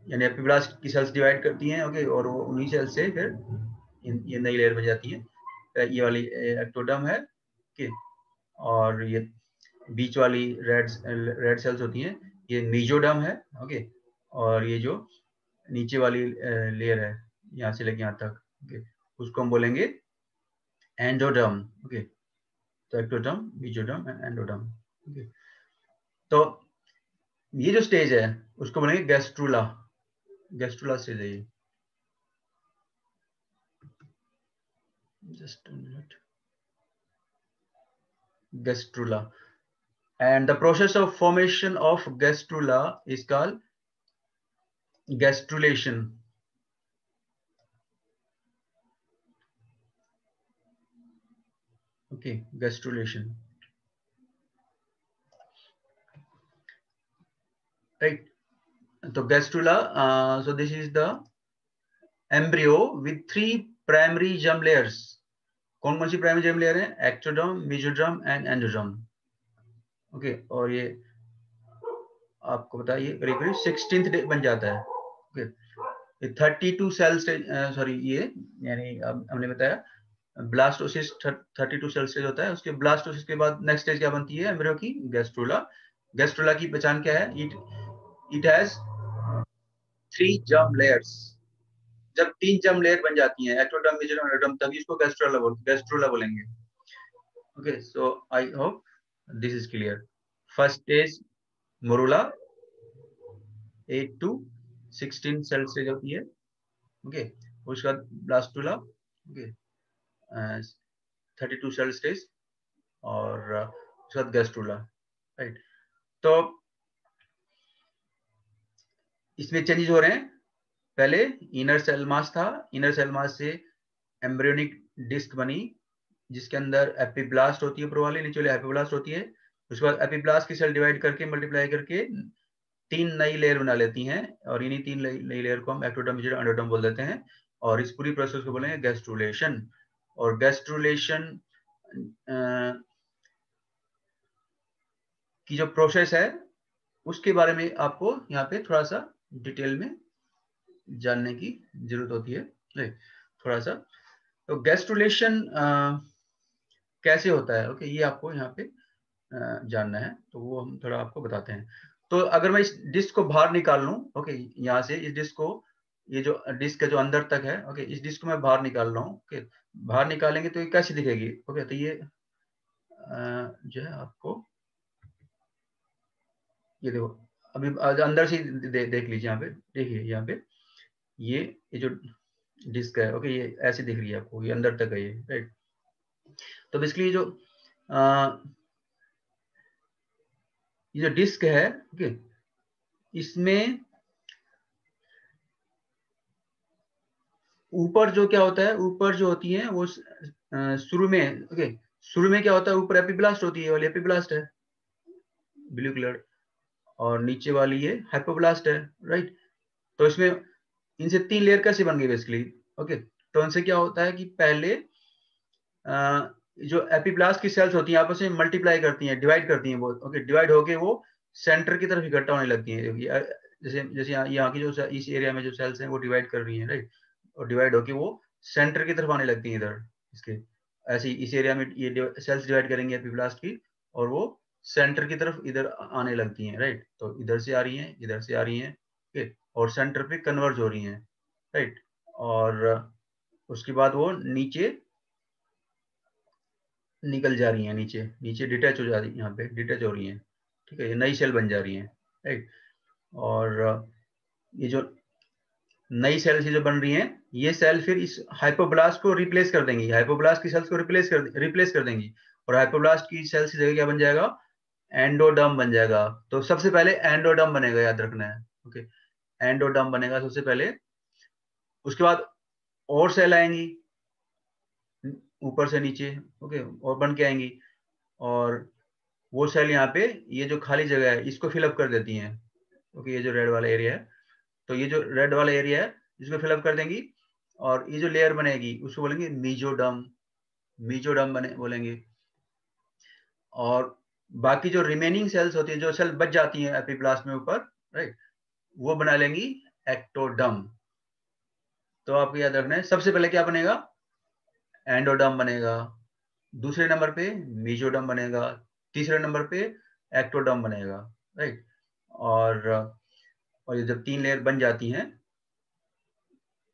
A: यानी एपीब्लास्ट की सेल्स डिवाइड करती हैं, ओके, और वो उन्हीं सेल से फिर ये नई लेयर बन जाती है। ये वाली एक्टोडर्म है, ओके, और ये बीच वाली रेड सेल्स होती हैं, ये मेसोडर्म है। ओके, और ये जो नीचे वाली लेयर है यहाँ से लेके यहाँ तक, ओके, उसको हम बोलेंगे एंडोडर्म। ओके, तो ectoderm, mesoderm and endoderm. Okay, तो ये जो स्टेज है उसको बोलेंगे गैस्ट्रूला, गैस्ट्रूला स्टेज है ये। Just a minute, gastrula, and the process of formation of gastrula is called gastrulation. Okay, gastrulation, right. So gastrula, so this is the embryo with 3 primary germ layers. कौन कौन सी primary germ layer है, ectoderm, mesoderm and endoderm. Okay, और ये आपको बताइए करीब करीब 16th day बन जाता है। ओके, 32 सेल, सॉरी, ये यानी हमने बताया ब्लास्टोसिस 32 सेल स्टेज होता है, उसके ब्लास्टोसिस के बाद नेक्स्ट स्टेज क्या बनती है एम्ब्रियो की, गैस्ट्रोला। गैस्ट्रोला की पहचान क्या है, इट हैज 3 जर्म लेयर्स। जब 3 जर्म लेयर बन जाती हैं, एक्टोडर्म, मेसोडर्म, एंडोडर्म, तभी इसको गैस्ट्रोला बोलेंगे। Okay, so I hope this is clear. First stage morula 8 to 16 cell stage होती है। ओके, उसके बाद ब्लास्टुला, ओके, 32 सेल स्टेज, और उसके बाद गैस्ट्रुला, राइट। तो इसमें चेंजेस हो रहे हैं। पहले इनर सेल मास था, इनर सेल मास से एम्ब्रियोनिक डिस्क बनी जिसके अंदर एपिब्लास्ट होती है ऊपर वाली, नीचे वाली हाइपोब्लास्ट होती है। उसके बाद एपिब्लास्ट की सेल डिवाइड करके मल्टीप्लाई करके 3 नई लेयर बना लेती हैं, और इन्हीं 3 नई लेयर को हम एक्टोडर्म, मेसोडर्म, एंडोडर्म बोल देते हैं। और इस पूरी प्रोसेस को बोलेंगे गैस्ट्रुलेशन। और गैस्ट्रुलेशन की जो प्रोसेस है उसके बारे में आपको यहाँ पे थोड़ा सा डिटेल में जानने की जरूरत होती है, थोड़ा सा। तो गैस्ट्रुलेशन कैसे होता है, ओके, ये आपको यहाँ पे जानना है, तो वो हम थोड़ा आपको बताते हैं। तो अगर मैं इस डिस्क को बाहर निकाल लूं, ओके, यहाँ से इस डिस्क को, ये जो डिस्क है जो अंदर तक है, ओके, इस डिस्क को मैं बाहर निकाल रहा हूँ, ओके, बाहर निकालेंगे तो ये कैसी दिखेगी, ओके, तो ये जो है आपको, ये देखो, अभी अंदर से देख लीजिए, यहाँ पे देखिए, यहाँ पे ये जो डिस्क है, ओके, ये ऐसी दिख रही है आपको, ये अंदर तक है ये, राइट। तो बेसिकली ये जो डिस्क है, ओके, इसमें ऊपर जो क्या होता है, ऊपर जो होती है वो शुरू में, ओके, शुरू में क्या होता है, ऊपर एपिब्लास्ट होती है, वाली एपिब्लास्ट है ब्लू कलर, और नीचे वाली ये हाइपोब्लास्ट है, राइट। तो इसमें इनसे 3 लेयर कैसे बन गई बेसिकली, ओके। तो इनसे क्या होता है कि पहले जो एपिब्लास्ट की सेल्स होती हैं आपस में मल्टीप्लाई करती हैं, डिवाइड करती हैं वो, ओके, डिवाइड होके वो सेंटर की तरफ इकट्ठा होने लगती हैं। जैसे जैसे यहाँ की जो इस एरिया में जो सेल्स हैं वो डिवाइड कर रही हैं, राइट, और डिवाइड होके वो सेंटर की तरफ आने लगती हैं इधर इसके। ऐसे इस एरिया में ये सेल्स डिवाइड करेंगे एपिब्लास्ट की, और वो सेंटर की तरफ इधर आने लगती हैं, राइट। तो इधर से आ रही हैं, इधर से आ रही हैं, ओके, और सेंटर पे कन्वर्ज हो रही हैं, राइट। और उसके बाद वो नीचे निकल जा रही हैं, नीचे नीचे डिटैच हो जा रही है, यहाँ पे डिटैच हो रही हैं, ठीक है, ये नई सेल बन जा रही हैं, राइट। और ये जो नई सेल्स जो बन रही हैं, ये सेल फिर इस हाइपोब्लास्ट को रिप्लेस कर देंगी, हाइपोब्लास्ट की सेल्स को रिप्लेस कर देंगी, और हाइपोब्लास्ट की सेल्स की जगह क्या बन जाएगा, एंडोडर्म बन जाएगा। तो सबसे पहले एंडोडर्म बनेगा, याद रखना है, ओके, एंडोडर्म बनेगा सबसे पहले। उसके बाद और सेल आएंगी ऊपर से नीचे, ओके, और बन के आएंगी, और वो सेल यहाँ पे ये जो खाली जगह है इसको फिलअप कर देती हैं, ओके, ये जो रेड वाला एरिया है, तो ये जो रेड वाला एरिया है इसको फिलअप कर देंगी, और ये जो लेयर बनेगी उसको बोलेंगे मीजोडर्म, मीजोडर्म बने बोलेंगे। और बाकी जो रिमेनिंग सेल्स होती है, जो सेल बच जाती हैं एपिब्लास्ट में ऊपर, राइट, वो बना लेंगी एक्टोडर्म। तो आपको याद रखना है, सबसे पहले क्या बनेगा, एंडोडर्म बनेगा, दूसरे नंबर पे मीजोडर्म बनेगा, तीसरे नंबर पे एक्टोडर्म बनेगा, राइट। और ये जब 3 लेयर बन जाती हैं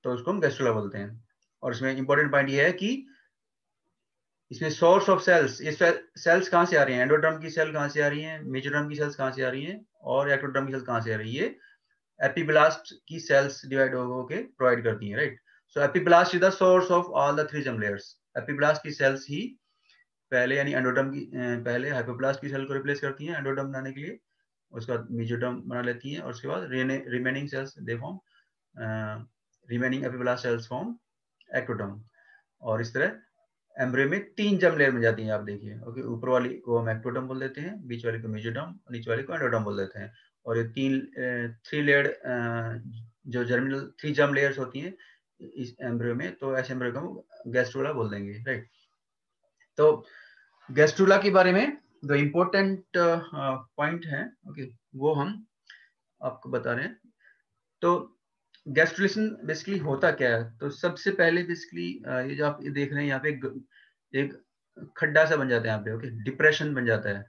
A: तो उसको हम गैस्ट्रुला बोलते हैं। और इसमें इंपॉर्टेंट पॉइंट ये है कि इसमें सोर्स ऑफ सेल्स, ये सेल्स कहाँ से आ रही हैं, एंडोडर्म की सेल कहाँ से आ रही हैं, मेसोडर्म की सेल्स कहाँ से आ रही हैं, और एक्टोडर्म की सेल्स कहाँ से आ रही है, ये एपिब्लास्ट की सेल्स डिवाइड होके प्रोवाइड करती हैं, right. So epiblast is the source of all the 3 germ layers. Epiblast की सेल्स ही पहले, यानी एंडोडर्म की पहले हाइपोब्लास्ट की सेल को रिप्लेस करती हैं एंडोडर्म बनाने के लिए, उसके बाद मेसोडर्म बना लेती हैं, और उसके बाद remaining cells they form, remaining epiblast cells form ectoderm. और इस तरह एम्ब्रियो में 3 जर्म लेयर में जाती हैं, आप देखिए, ओके, ऊपर वाली को हम एक्टोडर्म बोल देते हैं, बीच वाली को मेसोडर्म, नीचे वाली को एंडोडर्म बोल देते हैं। और ये 3 लेयर जो जर्मिनल 3 जर्म लेयर्स होती हैं इस एम्ब्रियो में, तो ऐसे एम्ब्रियो को हम गैस्ट्रुला बोल देंगे, राइट। तो गैस्ट्रुला के बारे में जो इम्पोर्टेंट पॉइंट है, ओके, वो हम आपको बता रहे हैं। तो गैस्ट्रुलेशन बेसिकली होता क्या है? तो सबसे पहले बेसिकली ये जो आप ये देख रहे हैं यहाँ पे एक खड्डा सा बन जाता है यहाँ पे, ओके, डिप्रेशन बन जाता है,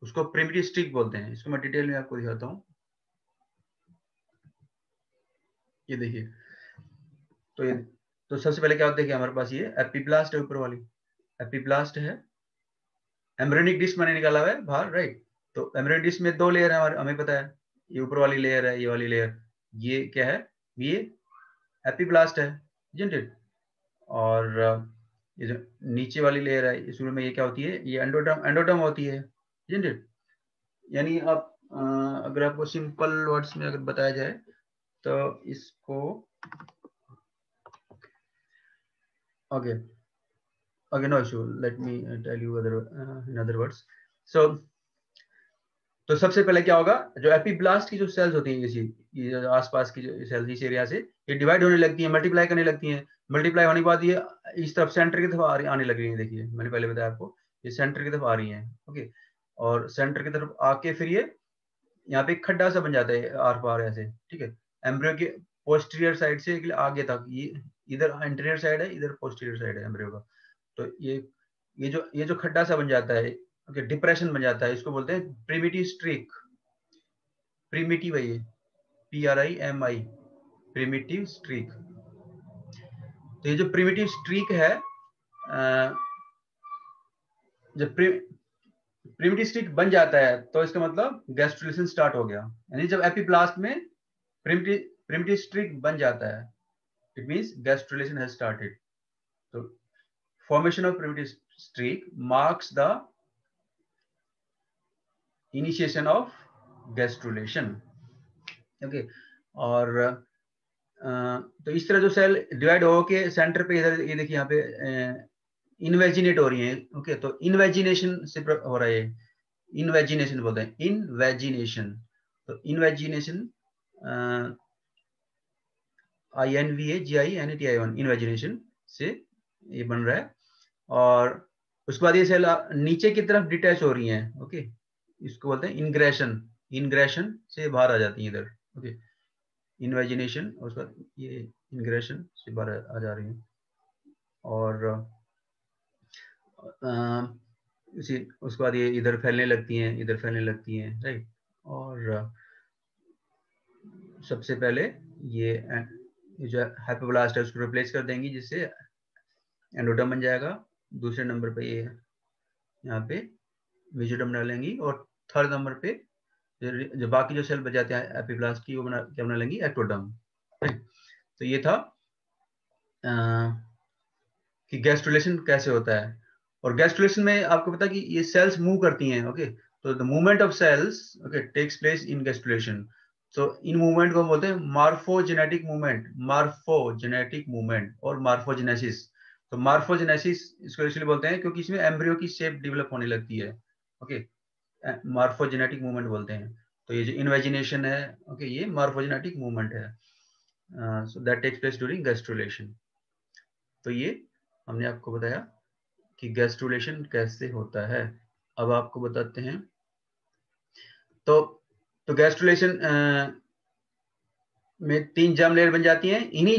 A: उसको प्रिमिटिव स्ट्रीक बोलते हैं। इसको मैं डिटेल में आपको दिखाता हूँ। ये देखिए, तो ये तो सबसे पहले क्या होता है कि हमारे पास ये एपिब्लास्ट है, ऊपर वाली एपिब्लास्ट है, एम्ब्रियोनिक डिस्क मैंने निकाला हुआ है बाहर, राइट। तो एम्ब्रियोनिक डिस्क में दो लेयर है हमारे, हमें पता है, ये ऊपर वाली लेयर है, ये वाली लेयर, ये क्या है, ये एपिब्लास्ट है, isn't it? और ये जो नीचे वाली लेयर है, शुरू में ये क्या होती है, ये एंडोडर्म, एंडोडर्म होती है, isn't it? यानी आप अगर आपको सिंपल वर्ड्स में अगर बताया जाए तो इसको okay okay, no issue, let me tell you other in other words. So तो सबसे पहले क्या होगा, जो एपिब्लास्ट की जो सेल्स होती हैं, ये जो आसपास की जो सेल्स इस एरिया से ये डिवाइड होने लगती हैं, मल्टीप्लाई करने लगती हैं, मल्टीप्लाई होने के बाद ये इस तरफ सेंटर की तरफ आने लग रही है। देखिए मैंने पहले बताया आपको, ये सेंटर की तरफ आ रही हैं, ओके, और सेंटर की तरफ आके फिर ये यहाँ पे एक खड्डा सा बन जाता है आर पार ऐसे, ठीक है, एम्ब्रियो के पोस्टीरियर साइड से आगे तक, ये इधर एंटीरियर साइड है, इधर पोस्टीरियर साइड है एम्ब्रियो का। तो ये जो खड्डा सा बन जाता है, ओके, डिप्रेशन बन जाता है, इसको बोलते हैं प्रिमिटिव स्ट्रीक। प्रिमिटिव है ये, PRIMI, प्रिमिटिव स्ट्रीक। तो ये जो प्रिमिटिव स्ट्रीक है, जब प्रिमिटिव स्ट्रीक बन जाता है तो इसका मतलब गैस्ट्रुलेशन स्टार्ट हो गया। यानी जब एपिब्लास्ट में प्रिमिटिव स्ट्रीक बन जाता है, it means gastrulation has started. तो formation of primitive streak marks the initiation of gastrulation, okay. और तो इस तरह जो सेल डिवाइड हो के सेंटर पे इधर ये देखिए यहाँ पे इनवेजिनेट हो रही है, ओके। तो इनवेजिनेशन से हो रहा है, इनवेजिनेशन बोलते हैं, इनवेजिनेशन। तो इनवेजिनेशन INVAGINETION, इनवेजिनेशन से ये बन रहा है। और उसके बाद ये सेल नीचे की तरफ डिटैच हो रही हैं, ओके, इसको बोलते हैं इनग्रेशन, इनग्रेशन से बाहर आ जाती है इधर, ओके, इनवेजिनेशन, और उसके बाद ये इनग्रेशन से बाहर आ जा रही है। और उसी उसके बाद ये इधर फैलने लगती हैं, इधर फैलने लगती हैं, राइट। और सबसे पहले ये जो हाइपोब्लास्ट है उसको रिप्लेस कर देंगी, जिससे एंडोडर्म बन जाएगा। दूसरे नंबर पे ये यहाँ पे मेसोडर्म डालेंगी, और थर्ड नंबर पे जो बाकी जो सेल बच जाते हैं एपिब्लास्ट की, वो क्या बना लेंगी, एक्टोडर्म। तो ये था कि गैस्ट्रुलेशन कैसे होता है। और गैस्ट्रुलेशन में आपको पता है कि ये सेल्स मूव करती हैं, ओके। तो the movement of cells, okay, takes place in gastrulation. तो इन मूवमेंट को हम बोलते हैं मार्फोजेनेटिक मूवमेंट, मार्फोजेनेटिक मूवमेंट और मार्फोजेनेसिस। तो मार्फोजेनेसिस इसको इसलिए बोलते हैं क्योंकि इसमें एम्ब्रियो की शेप डेवलप होने लगती है, ओके, मार्फोजेनेटिक मूवमेंट बोलते हैं। तो ये जो इन्वेजिनेशन है, ओके, ये मार्फोजेनेटिक मूवमेंट है, so that takes place during gastrulation. तो ये हमने आपको बताया कि गैस्ट्रुलेशन कैसे होता है। अब आपको बताते हैं। तो गैस्ट्रुलेशन में 3 जर्म लेयर बन जाती हैं, इन्हीं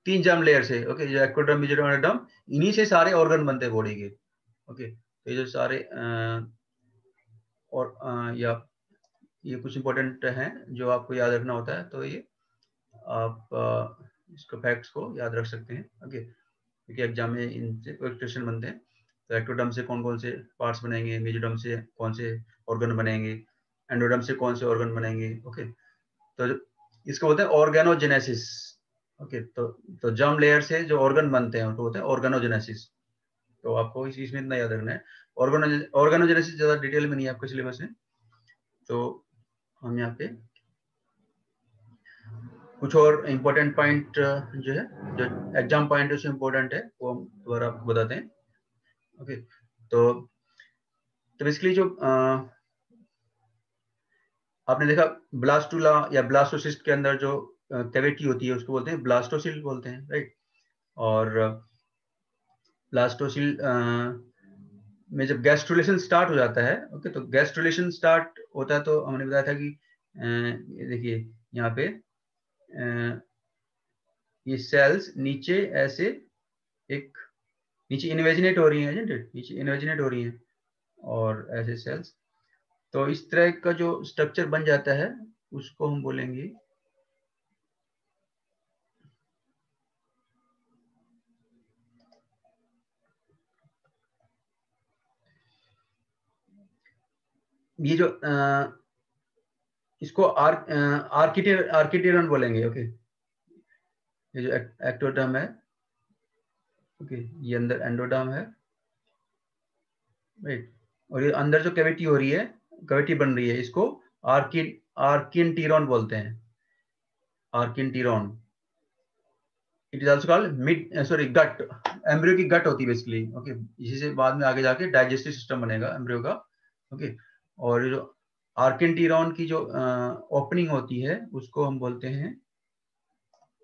A: 3 जर्म लेयर से, ओके, जो एक्टोडर्म, मेसोडर्म, एंडोडर्म, इन्हीं से सारे ऑर्गन बनते हैं बॉडी के, ओके। तो ये जो सारे और या ये कुछ इंपॉर्टेंट हैं जो आपको याद रखना होता है, तो ये आप इसको फैक्ट्स को याद रख सकते हैं, ओके, क्योंकि एग्जाम में इनसे क्वेश्चन बनते हैं। तो एक्टोडर्म से कौन कौन से पार्ट्स बनेंगे, मेसोडर्म से कौन से ऑर्गन बनेंगे, एंडोडर्म से कौन से ऑर्गन बनेंगे, ओके। तो इसको बोलते हैं ऑर्गेनोजेनेसिस, ओके। तो जर्म लेयर से जो ऑर्गन बनते हैं उनको बोलते हैं ऑर्गेनोजेनेसिस। तो आपको इस चीज में इतना याद रखना है। ऑर्गेनोजेनेसिस ज्यादा डिटेल में नहीं है आपके सिलेबस में, तो हम यहाँ पे कुछ और इम्पोर्टेंट पॉइंट जो है, जो एग्जाम पॉइंट उससे इम्पोर्टेंट है, वो हम दोबारा आपको बताते हैं, ओके। तो बेसिकली जो आपने देखा ब्लास्टुला या ब्लास्टोसिस्ट के अंदर जो कैविटी होती है उसको बोलते हैं ब्लास्टोसिल बोलते हैं, राइट। और ब्लास्टोसिल में जब गैस्ट्रुलेशन स्टार्ट हो जाता है, ओके, तो गैस्ट्रुलेशन स्टार्ट होता है तो हमने बताया था कि ये देखिए यहाँ पे ये सेल्स नीचे ऐसे एक नीचे इन्वेजिनेट हो रही हैं, नीचे इन्वेजिनेट हो रही हैं और ऐसे सेल्स, तो इस तरह का जो स्ट्रक्चर बन जाता है उसको हम बोलेंगे ये जो इसको आर्किटेरन बोलेंगे। ओके, ये जो एक्टोडर्म है, ओके, ये अंदर एंडोडर्म है, राइट, और ये अंदर जो कैविटी हो रही है, कैविटी बन रही है, इसको आर्किनटीरॉन बोलते हैं, archenteron. It is also called gut, embryo की गट होती है बेसिकली। ओके, इसी से बाद में आगे जाके डाइजेस्टिव सिस्टम बनेगा एम्ब्रियो का। ओके, और जो आर्किनटीरॉन की जो ओपनिंग होती है उसको हम बोलते हैं,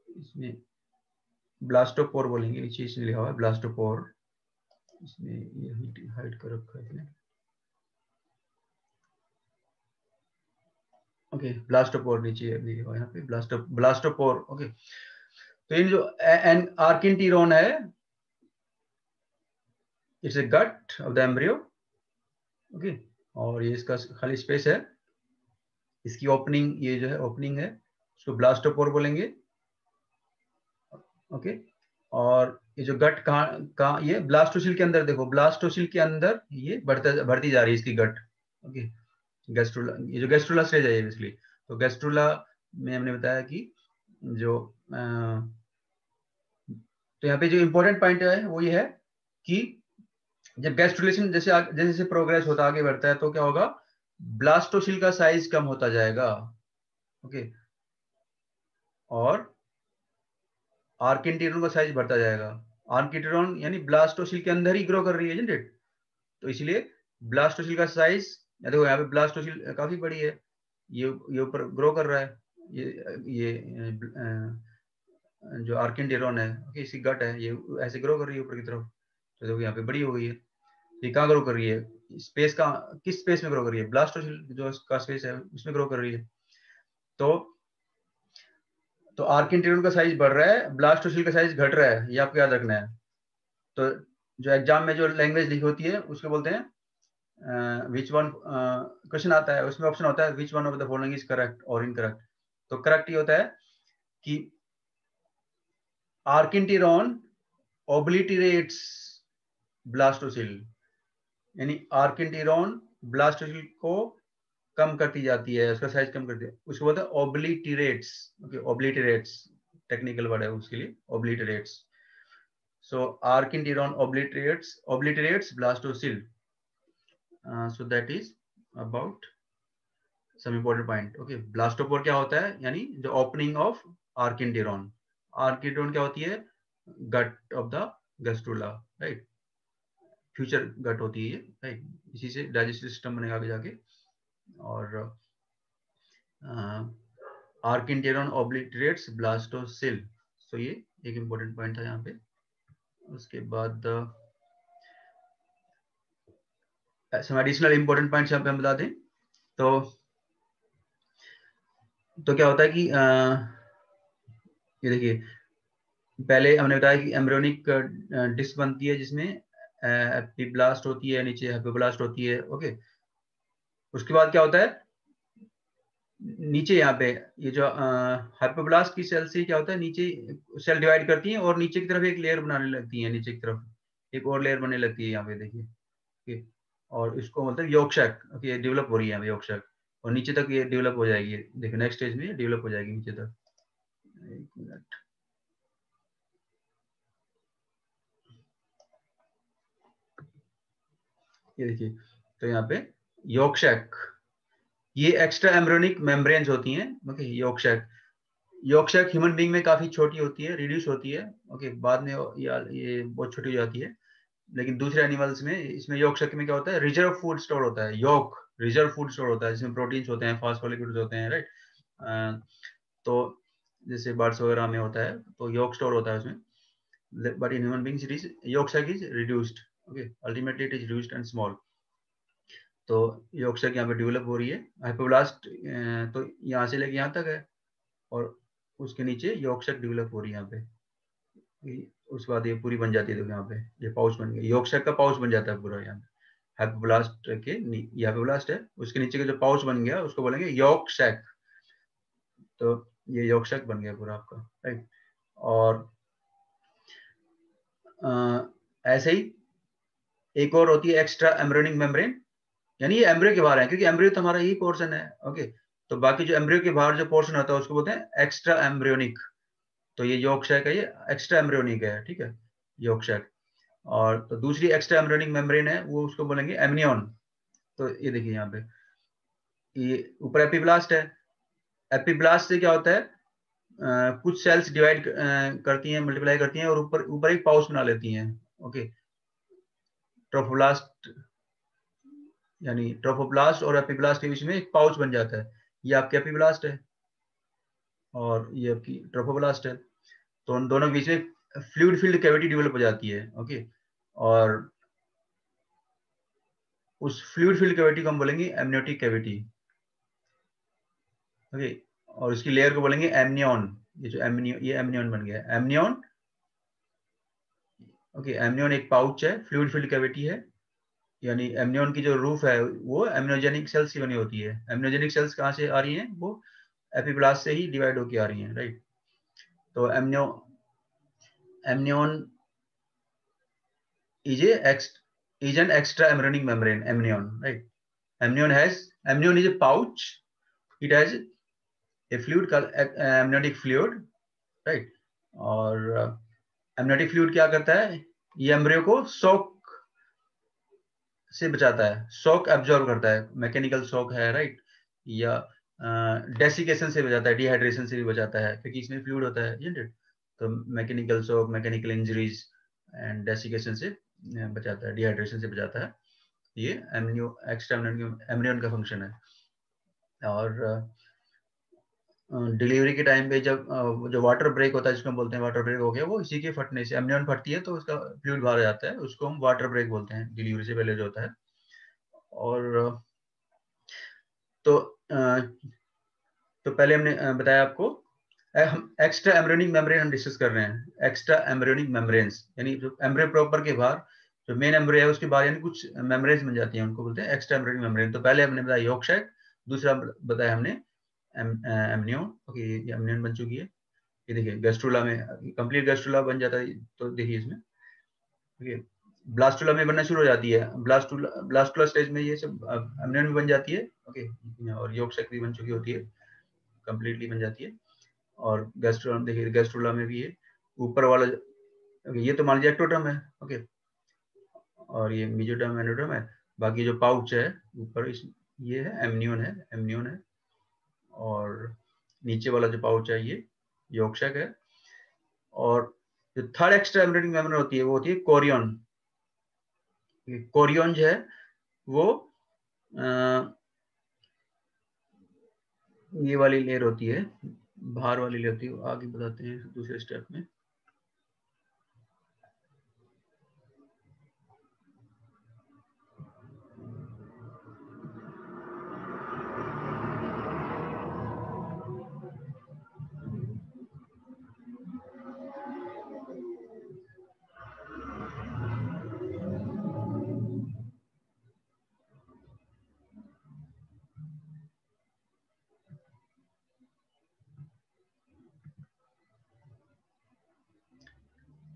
A: इसमें ब्लास्टोपोर बोलेंगे, नीचे इसमें लिखा हुआ है ब्लास्टोपोर, इसमें ये हाइड कर रखा है। ओके, ब्लास्टोपोर नीचे लिखा हुआ है यहाँ पे, ब्लास्टोपोर। ओके, तो इन जो एन आर्किनटीरॉन है, it's a gut of the embryo. Okay, और ये इसका खाली स्पेस है, इसकी ओपनिंग, ये जो है ओपनिंग है, उसको ब्लास्टोपोर बोलेंगे। ओके, और ये जो गट कहाँ, ये ब्लास्टोसिल के अंदर, देखो ब्लास्टोसिल के अंदर ये बढ़ती जा रही है इसकी गट। ओके, गैस्ट्रुला, ये जो गैस्ट्रुला स्टेज है बेसिकली, तो गैस्ट्रुला में हमने बताया कि जो तो यहाँ पे जो इंपॉर्टेंट पॉइंट है वो ये है कि जब गैस्ट्रुलेशन जैसे जैसे जैसे प्रोग्रेस होता आगे बढ़ता है तो क्या होगा, ब्लास्टोसिल का साइज कम होता जाएगा। ओके, और आर्किनटीरॉन का साइज बढ़ता जाएगा। आर्किनटीरॉन यानी ब्लास्टोसिल के अंदर ही ग्रो कर रही है, isn't it? तो इसलिए ब्लास्टोसिल का साइज, देखो यहाँ पे ब्लास्टोसिल काफी बड़ी है, ये ऊपर ग्रो कर रहा है, ये जो आर्किनटीरॉन है, ओके, इसकी गट है, ये ऐसे ग्रो कर रही है ऊपर की तरफ, तो देखो यहाँ पे बड़ी हो गई है। ये कहाँ ग्रो कर रही है, स्पेस का, किस स्पेस में ग्रो कर रही है, ब्लास्टोसिल जो इसका स्पेस है उसमें ग्रो कर रही है। तो आर्किनटीरॉन का साइज बढ़ रहा है, ब्लास्टोसिल का साइज घट रहा है, ये आपको याद रखना है। तो जो एग्जाम में जो लैंग्वेज लिखी होती है उसको बोलते हैं विच वन, क्वेश्चन आता है उसमें ऑप्शन होता है which one of the following is correct और इनकरेक्ट। तो करेक्ट ये होता है कि आर्किनटीरॉन ओब्लिटरेट्स ब्लास्टोसिल, यानी आर्किनटीरॉन ब्लास्टोसिल को कम करती जाती है, उसका साइज कम करती है, उसको बोलते हैं ओब्लिटरेट्स। ओके, ओब्लिटरेट्स टेक्निकल वर्ड है उसके लिए, ओब्लिटरेट्स। So arkinteron obliterates blastocyst. So that is about some important point. Okay, blastopore क्या होता है, यानी जो opening of arkinteron. Arkinteron क्या होती है, gut of the gastrula, right? Future gut होती है, right? इसी से digestive system बनेगा आगे जाके, और arkinteron obliterates blastocyst. So ये एक important point था यहाँ पे। उसके बाद some additional important points यहाँ पे हम बता दें तो क्या होता है कि ये देखिए, पहले हमने बताया कि एम्ब्रियोनिक डिस्क बनती है जिसमें एपिब्लास्ट होती है, नीचे हाइपोब्लास्ट होती है। ओके, उसके बाद क्या होता है, नीचे यहाँ पे ये जो हाइपोब्लास्ट की सेल से क्या होता है, नीचे सेल डिवाइड करती हैं और नीचे की तरफ एक लेयर बनाने लगती है, नीचे की तरफ एक और लेयर बनने लगती है यहाँ पे देखिए। ओके, और इसको बोलते हैं यॉर्क शैक। ओके, डेवलप हो रही है यॉर्क शैक, और नीचे तक ये डेवलप हो जाएगी, देखिए नेक्स्ट स्टेज में डेवलप हो जाएगी नीचे तक। एक मिनट, ये देखिए, तो यहाँ पे यॉर्क शैक, ये एक्स्ट्रा एम्ब्रियोनिक मेम्ब्रेन्स होती हैं। ओके, यॉर्क शैक ह्यूमन बीइंग में काफी छोटी होती है, रिड्यूस होती है। ओके, बाद में ये बहुत छोटी हो जाती है, लेकिन दूसरे एनिमल्स में, इसमें यॉर्क शैक में क्या होता है, रिजर्व फूड स्टोर होता है, यॉर्क रिजर्व फूड स्टोर होता है जिसमें प्रोटीन्स होते हैं, फॉस्फोलिपिड्स होते हैं, राइट। तो जैसे बर्ड्स वगैरह में होता है तो यॉर्क स्टोर होता है उसमें, but in human beings it is yolk sac is reduced. Okay, ultimately it is reduced and small. तो यॉर्क शैक यहाँ पे डेवलप हो रही है। हाइपोब्लास्ट तो यहाँ से लेके यहाँ तक है, और उसके नीचे यॉर्क सैक डेवलप हो रही है यहाँ पे, उसके बाद ये पूरी बन जाती है। देखो यहाँ पे ये पाउच बन गया, यॉर्क सैक का पाउच बन जाता है पूरा। यहाँ पे हैप्पीब्लास्ट के ये हैप्पीब्लास्ट है, उसके नीचे का जो पाउच बन गया उसको बोलेंगे यॉर्क सैक। तो ये यॉर्क सैक बन गया पूरा आपका, राइट। और ऐसे ही एक और होती है एक्स्ट्रा एम्ब्रियोनिक मेम्ब्रेन, यानी ये एम्ब्रियो के बाहर है, क्योंकि एम्ब्रियो तो हमारा यही पोर्शन है। ओके, तो बाकी जो एम्ब्रियो के बाहर जो पोर्शन होता है उसको बोलते हैं एक्स्ट्रा एम्ब्रियोनिक। तो ये यॉर्क सैक है, ये एक्स्ट्रा एम्ब्रियोनिक है, ठीक है, यॉर्क सैक। और तो दूसरी एक्स्ट्रा एम्ब्रियोनिक मेम्ब्रेन है, वो उसको बोलेंगे एमनियन। तो ये देखिए यहाँ पे ये ऊपर एपिब्लास्ट है। एपिब्लास्ट से क्या होता है, कुछ सेल्स डिवाइड करती हैं, मल्टीप्लाई करती हैं और ऊपर ऊपर एक पाउच बना लेती हैं। ओके, ट्रोफोब्लास्ट, यानी ट्रोफोब्लास्ट और एपिब्लास्ट के बीच में एक पाउच बन जाता है। ये आपके एपिब्लास्ट है और ये आपकी ट्रोफोब्लास्ट है। तो उन दोनों के बीच में फ्लूइड फिल्ड कैविटी डेवलप हो जाती है। ओके, और उस फ्लूइड फिल्ड कैविटी को हम बोलेंगे एमनियोटिक कैविटी। ओके, और इसकी लेयर को बोलेंगे एमनियन। ये जो एमनियन, ये एमनियन बन गया है, एमनियन। ओके, एमनियन एक पाउच है, फ्लूइड फिल्ड कैविटी है, यानी एमनियन की जो रूफ है वो एमनियोजेनिक सेल्स की बनी होती है। एमनियोजेनिक सेल्स कहाँ से आ रही हैं, वो एपिब्लास्ट से ही डिवाइड होकर आ रही हैं, राइट। तो amnion is an extra embryonic membrane, amnion, right? Amnion is a pouch. It has a fluid called amniotic fluid, right? और amniotic fluid क्या करता है, ये एम्ब्रियो को शॉक से बचाता है, शॉक एब्जॉर्ब करता है, मैकेनिकल शॉक है, राइट, या डेसिकेशन से बचाता है, डिहाइड्रेशन से भी बचाता है, क्योंकि इसमें फ्लूइड होता है, isn't it? तो mechanical shock, mechanical injuries and desiccation से बचाता है, डिहाइड्रेशन से बचाता है। ये एक्स्ट्रा एमनियन का फंक्शन है। और डिलीवरी के टाइम पे जब जो वाटर ब्रेक होता है, जिसको हम बोलते हैं वाटर ब्रेक हो गया, वो इसी के फटने से एमनियन फटती है तो उसका फ्लूइड बाहर आ जाता है, उसको हम वाटर ब्रेक बोलते हैं, डिलीवरी से पहले जो होता है। और तो पहले हमने बताया आपको, हम एक्स्ट्रा एम्ब्रियोनिक मेम्ब्रेन हम डिस्कस कर रहे हैं। एक्स्ट्रा एम्ब्रियोनिक मेम्ब्रेन्स यानी जो एम्ब्रियो प्रॉपर के बाहर, जो मेन एम्ब्रियो है उसके बाहर यानी कुछ मेम्ब्रेन्स बन जाती हैं, उनको बोलते हैं एक्स्ट्रा एम्ब्रियोनिक मेम्ब्रेन। तो पहले हमने बताया यॉर्क सैक, दूसरा बताया हमने एमनियन। ओके, ये एमनियन बन चुकी है। ये देखिए गैस्ट्रुला में कंप्लीट गैस्ट्रुला बन जाता है, तो देखिए इसमें ओके, ब्लास्टुला में बनना शुरू हो जाती है, ब्लास्टुला स्टेज में ये सब एमनियन भी बन जाती है। ओके, और यॉर्क सैक भी बन चुकी होती है, कंप्लीटली बन जाती है। और गैस्ट्रोला देखिए, गैस्ट्रोला में भी है ऊपर वाला, ये तो मान लीजिए एक्टोटर्म है। ओके, और ये मेसोटर्म एंडोटर्म है, बाकी जो पाउच है ऊपर इस ये है एमनियन है, एमनियन है। और नीचे वाला जो पाउच है ये यॉर्क सैक है। और जो थर्ड एक्स्ट्रा एम्ब्रियोनिक मेम्ब्रेन होती है वो होती है कोरियन। कोरियन जो है वो ये वाली लेयर होती है, बाहर वाली लेयर होती है, आगे बताते हैं दूसरे स्टेप में।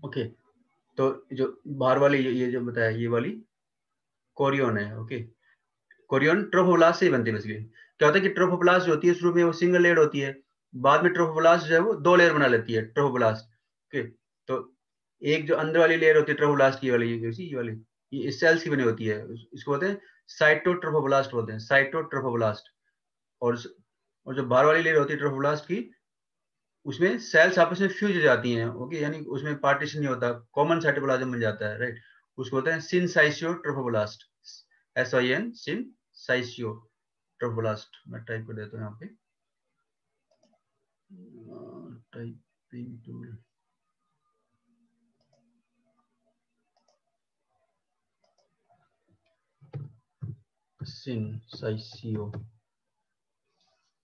A: ओके, तो जो बाहर वाली ये जो बताया ये वाली कोरियन है। ओके, कोरियन ट्रोफोब्लास्ट से ही बनती है बेसिकली। क्या होता है कि ट्रोफोब्लास्ट जो होती है शुरू में वो सिंगल लेयर होती है, बाद में ट्रोफोब्लास्ट जो है वो दो लेयर बना लेती है, ट्रोफोब्लास्ट। ओके, तो एक जो अंदर वाली लेयर होती है ट्रोफोब्लास्ट की वाली, ये वाली, ये इस सेल्स की बनी होती है, इसको बोलते हैं साइटोट्रोफोब्लास्ट बोलते हैं, साइटोट्रोफोब्लास्ट। और और जो बाहर वाली लेयर होती है ट्रोफोब्लास्ट की, उसमें सेल्स आपस में फ्यूज हो जाती हैं। ओके, यानी उसमें पार्टीशन नहीं होता, कॉमन साइटोप्लाज्म बन जाता है, राइट। उसको बोलते हैं सिनसाइशियो ट्रोफोब्लास्ट, SIN, सिनसाइशियो ट्रोफोब्लास्ट। मैं टाइप कर देता हूँ यहाँ पे, टाइपिंग टूल, सिनसाइशियो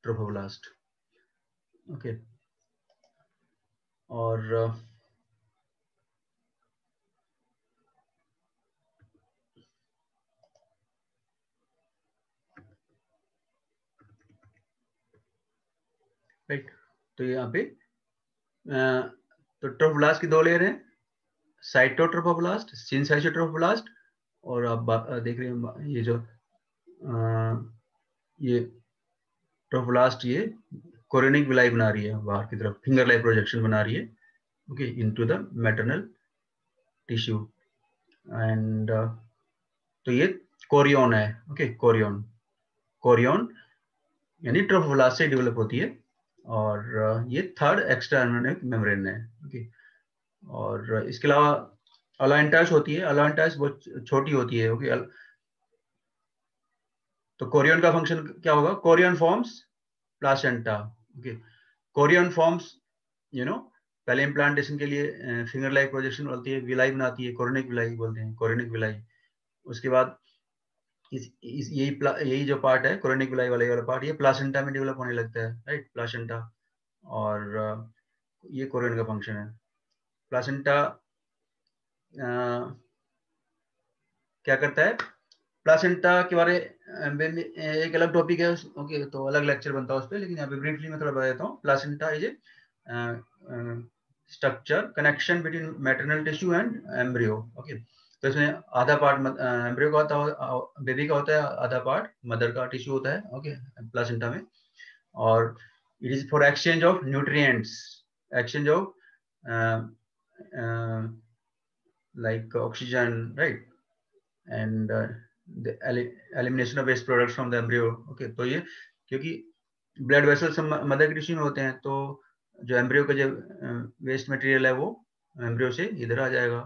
A: ट्रोफोब्लास्ट। ओके, और राइट, तो यहाँ पे तो ट्रोफोब्लास्ट की दो लेयर है, साइटोट्रोफोब्लास्ट, सिनसाइटोट्रोफोब्लास्ट, और आप देख रहे हैं ये जो ये ट्रोफोब्लास्ट ये कोरियोनिक विलाई बना रही है बाहर की तरफ, फिंगर लाइक प्रोजेक्शन बना रही है, okay, into the maternal tissue. And तो ये कोरियन है, ओके, कोरियन, कोरियन यानी ट्रोफोब्लास्ट से डेवलप होती है, और ये थर्ड एक्स्ट्रा एम्ब्रियोनिक मेम्ब्रेन है, ओके। और इसके अलावा अलाइंटास होती है, अलाइंटास बहुत छोटी होती है, ओके। तो कोरियन का फंक्शन क्या होगा, Korean forms placenta, okay, Korean forms पहले इम्प्लांटेशन के लिए फिंगर लाइक प्रोजेक्शन होती है, विलाई बनाती है, कोरियनिक विलाई बोलते हैं, कोरियनिक विलाई। उसके बाद यही जो पार्ट है कोरियनिक विलाई वाला पार्ट, ये प्लासेंटा में डेवलप होने लगता है, राइट, प्लासेंटा। और ये कोरियन का फंक्शन है। प्लासेंटा क्या करता है, प्लासेंटा के बारे में एक अलग टॉपिक है, ओके, तो अलग लेक्चर बनता है उस पर, लेकिन यहाँ पे ब्रीफली मैं थोड़ा बता देता हूँ। Placenta is a structure connection between maternal tissue and embryo, okay. तो इसमें आधा पार्ट एम्ब्रियो का होता है, बेबी का होता है, आधा पार्ट मदर का टिश्यू होता है, ओके, प्लासेंटा में। और it is for exchange of nutrients, exchange of like oxygen, right, and the elimination of waste products from the embryo, okay। तो ये क्योंकि ब्लड वेसल्स मदर की टिश्यू में होते हैं, तो जो एम्ब्रियो का जो वेस्ट मटेरियल है वो एम्ब्रियो से इधर आ जाएगा।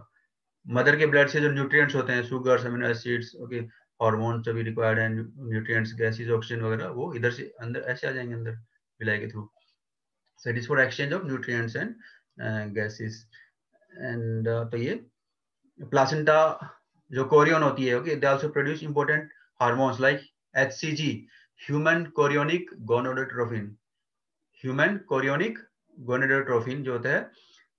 A: मदर के ब्लड से जो न्यूट्रिएंट्स होते हैं, sugars, amino acids, okay, hormones जो भी रिक्वायर्ड है, न्यूट्रिएंट्स, गैसेस, ऑक्सीजन वगैरह, वो इधर से अंदर ऐसे आ जाएंगे अंदर विलाई के through. So it is for exchange of nutrients and gases. And तो ये प्लासेंटा जो कोरियन होती है, okay, they also produce important hormones like HCG, human chorionic gonadotrophin. Human chorionic gonadotrophin जो होता है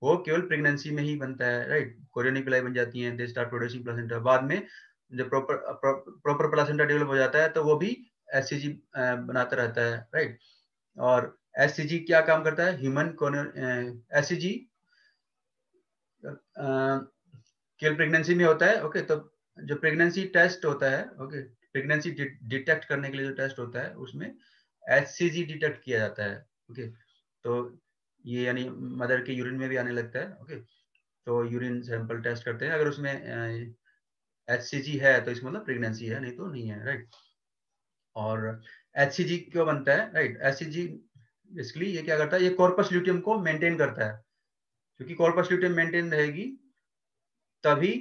A: वो केवल प्रेगनेंसी में ही बनता है, राइट, कोरियोनिक विलाई बन जाती है, दे स्टार्ट प्रोड्यूसिंग प्लासेंटा। बाद में जब प्रॉपर प्लासेंटा डेवलप हो जाता है तो वो भी HCG बनाता रहता है, राइट। और HCG क्या काम करता है, ह्यूमन HCG केवल प्रेगनेंसी में होता है, ओके। तो जो प्रेगनेंसी टेस्ट होता है, ओके, प्रेगनेंसी डिटेक्ट करने के लिए जो टेस्ट होता है उसमें HCG डिटेक्ट किया जाता है, ओके। तो ये यानी मदर के यूरिन में भी आने लगता है, ओके। तो यूरिन सैंपल टेस्ट करते हैं, अगर उसमें HCG है तो इसका मतलब प्रेगनेंसी है, नहीं तो नहीं है, राइट। और HCG क्यों बनता है, राइट, HCG बेसिकली ये क्या करता है, ये कॉर्पस ल्यूटियम को मेंटेन करता है, क्योंकि कॉर्पस ल्यूटियम मेंटेन रहेगी तभी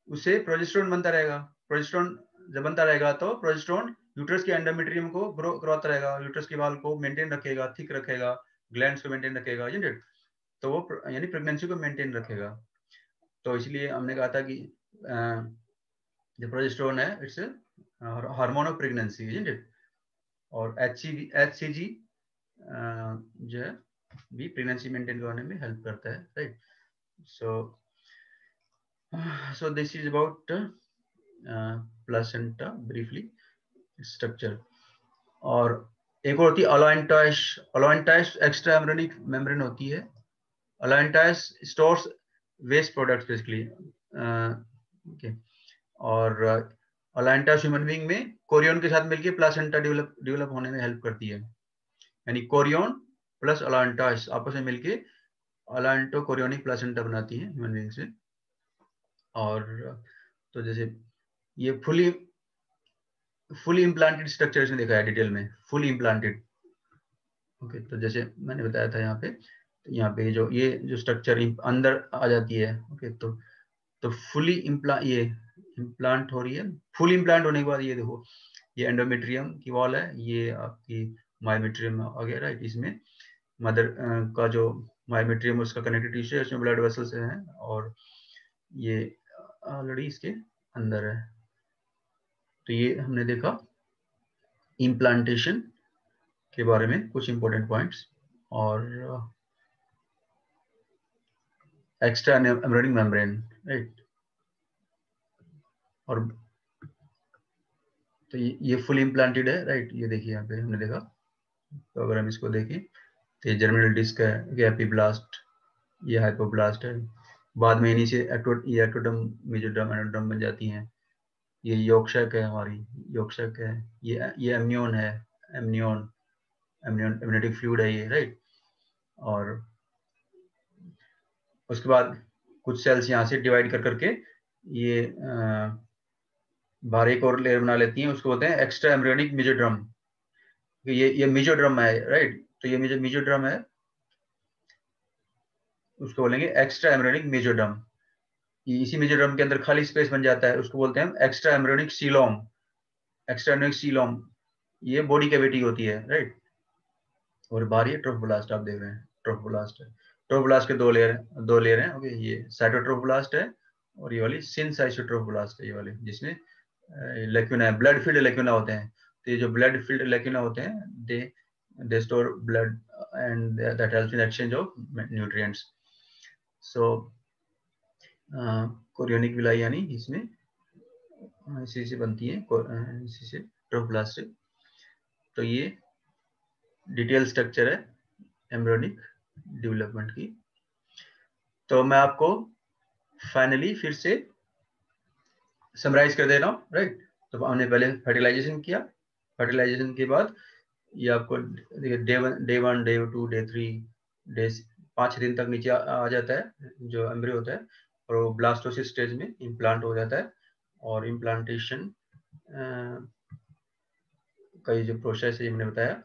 A: उससे प्रोजेस्टेरोन बनता रहेगा। प्रोजेस्टेरोन जब बनता रहेगा तो प्रोजेस्टेरोन यूट्रस के एंडोमेट्रियम को ग्रो करवाता रहेगा, यूट्रस के वाल को मेंटेन रखेगा, थिक रखेगा, ग्लैंड्स को मेंटेन रखेगा, तो वो यानी प्रेगनेंसी को मेंटेन रखेगा। तो इसलिए हमने कहा था कि जो प्रोजेस्टेरोन है इट्स हार्मोन ऑफ प्रेगनेंसी, और HCG जो है भी प्रेगनेंसी मेंटेन करने में हेल्प करता है, right. So this is about placenta briefly structure। और एक और होती है allantois. Allantois extra embryonic membrane होती है। Allantois stores waste products basically, okay. और अलाइंटाइस ह्यूमन बीइंग में कोरियन के साथ मिलकर प्लासेंटा डेवलप होने में हेल्प करती है, यानी कोरियन प्लस अलाइंटाइस आपस में मिलकर अलाइंटो कोरियोनिक प्लासेंटा बनाती है ह्यूमन बीइंग से। और तो जैसे ये फुली इम्प्लांटेड स्ट्रक्चर इसमें देखा है डिटेल में, फुली इम्प्लांटेड, ओके। तो जैसे मैंने बताया था यहाँ पे, तो यहाँ पे जो ये जो स्ट्रक्चर अंदर आ जाती है, ओके। तो फुली ये इम्प्लांट हो रही है। फुल इम्प्लांट होने के बाद ये देखो, ये एंडोमेट्रियम की वॉल है, ये आपकी मायोमेट्रियम वगैरह, इसमें मदर का जो मायोमेट्रियम उसका कनेक्टिव टिश्यू है, इसमें ब्लड वेसल्स हैं, और ये ऑलरेडी इसके अंदर है। तो ये हमने देखा इम्प्लांटेशन के बारे में कुछ इंपॉर्टेंट पॉइंट्स। और एक्स्ट्रा एम्ब्रियोनिक मेम्ब्रेन, राइट। और तो ये फुल इम्प्लांटेड है, राइट। ये देखिए यहाँ पे हमने देखा, तो अगर हम इसको देखें तो ये जर्मिनल डिस्क है, ये एपिब्लास्ट, ये हाइपोब्लास्ट है। बाद में इन्हीं से ये एक्टोडर्म, मेसोडर्म, एंडोडर्म बन जाती हैं। ये योगशक है हमारी, योगशक है। ये एम्नियोन है, एम्नियोन एम्नियोटिक फ्लूइड है ये, राइट। और उसके बाद कुछ सेल्स यहाँ से डिवाइड कर करके ये बाहर एक और लेयर बना लेती हैं, उसको बोलते हैं एक्स्ट्रा एम्ब्रियोनिक मेसोड्रम। ये मेसोड्रम है, राइट। तो ये मेसोड्रम है, उसको बोलेंगे एक्स्ट्रा एम्ब्रियोनिक मेसोड्रम। इसी मेसोड्रम के अंदर खाली स्पेस बन जाता है, उसको बोलते हैं extra embryonic coelom. Extra embryonic coelom ये बॉडी कैविटी होती है, राइट। और बाहर ये ट्रोफोब्लास्ट आप देख रहे हैं, ट्रोफोब्लास्ट है। ट्रोफोब्लास्ट के दो लेयर हैं, ओके। ये साइटोट्रोफोब्लास्ट है और ये वाली सिनसाइटोट्रोफोब्लास्ट है, ये वाली जिसमें लेक्यूना है, ब्लड फील्ड लेक्यूना होते हैं। तो ये जो ब्लड फील्ड लेक्यूना होते हैं, they store blood and that helps in exchange of nutrients. So chorionic villi यानी इसमें इसी से बनती है, इसी से ट्रोफोब्लास्ट से। तो ये डिटेल स्ट्रक्चर है एम्ब्रियोनिक डेवलपमेंट की। तो मैं आपको फाइनली फिर से समराइज कर दे रहा हूँ, राइट। तो हमने पहले फर्टिलाइजेशन किया, फर्टिलाइजेशन के बाद ये आपको डे 1, डे 2, डे 3, डे 5 दिन तक नीचे आ जाता है जो एम्ब्रियो होता है, और वो ब्लास्टोसिस स्टेज में इम्प्लांट हो जाता है। और इम्प्लांटेशन का ये जो प्रोसेस है ये मैंने बताया।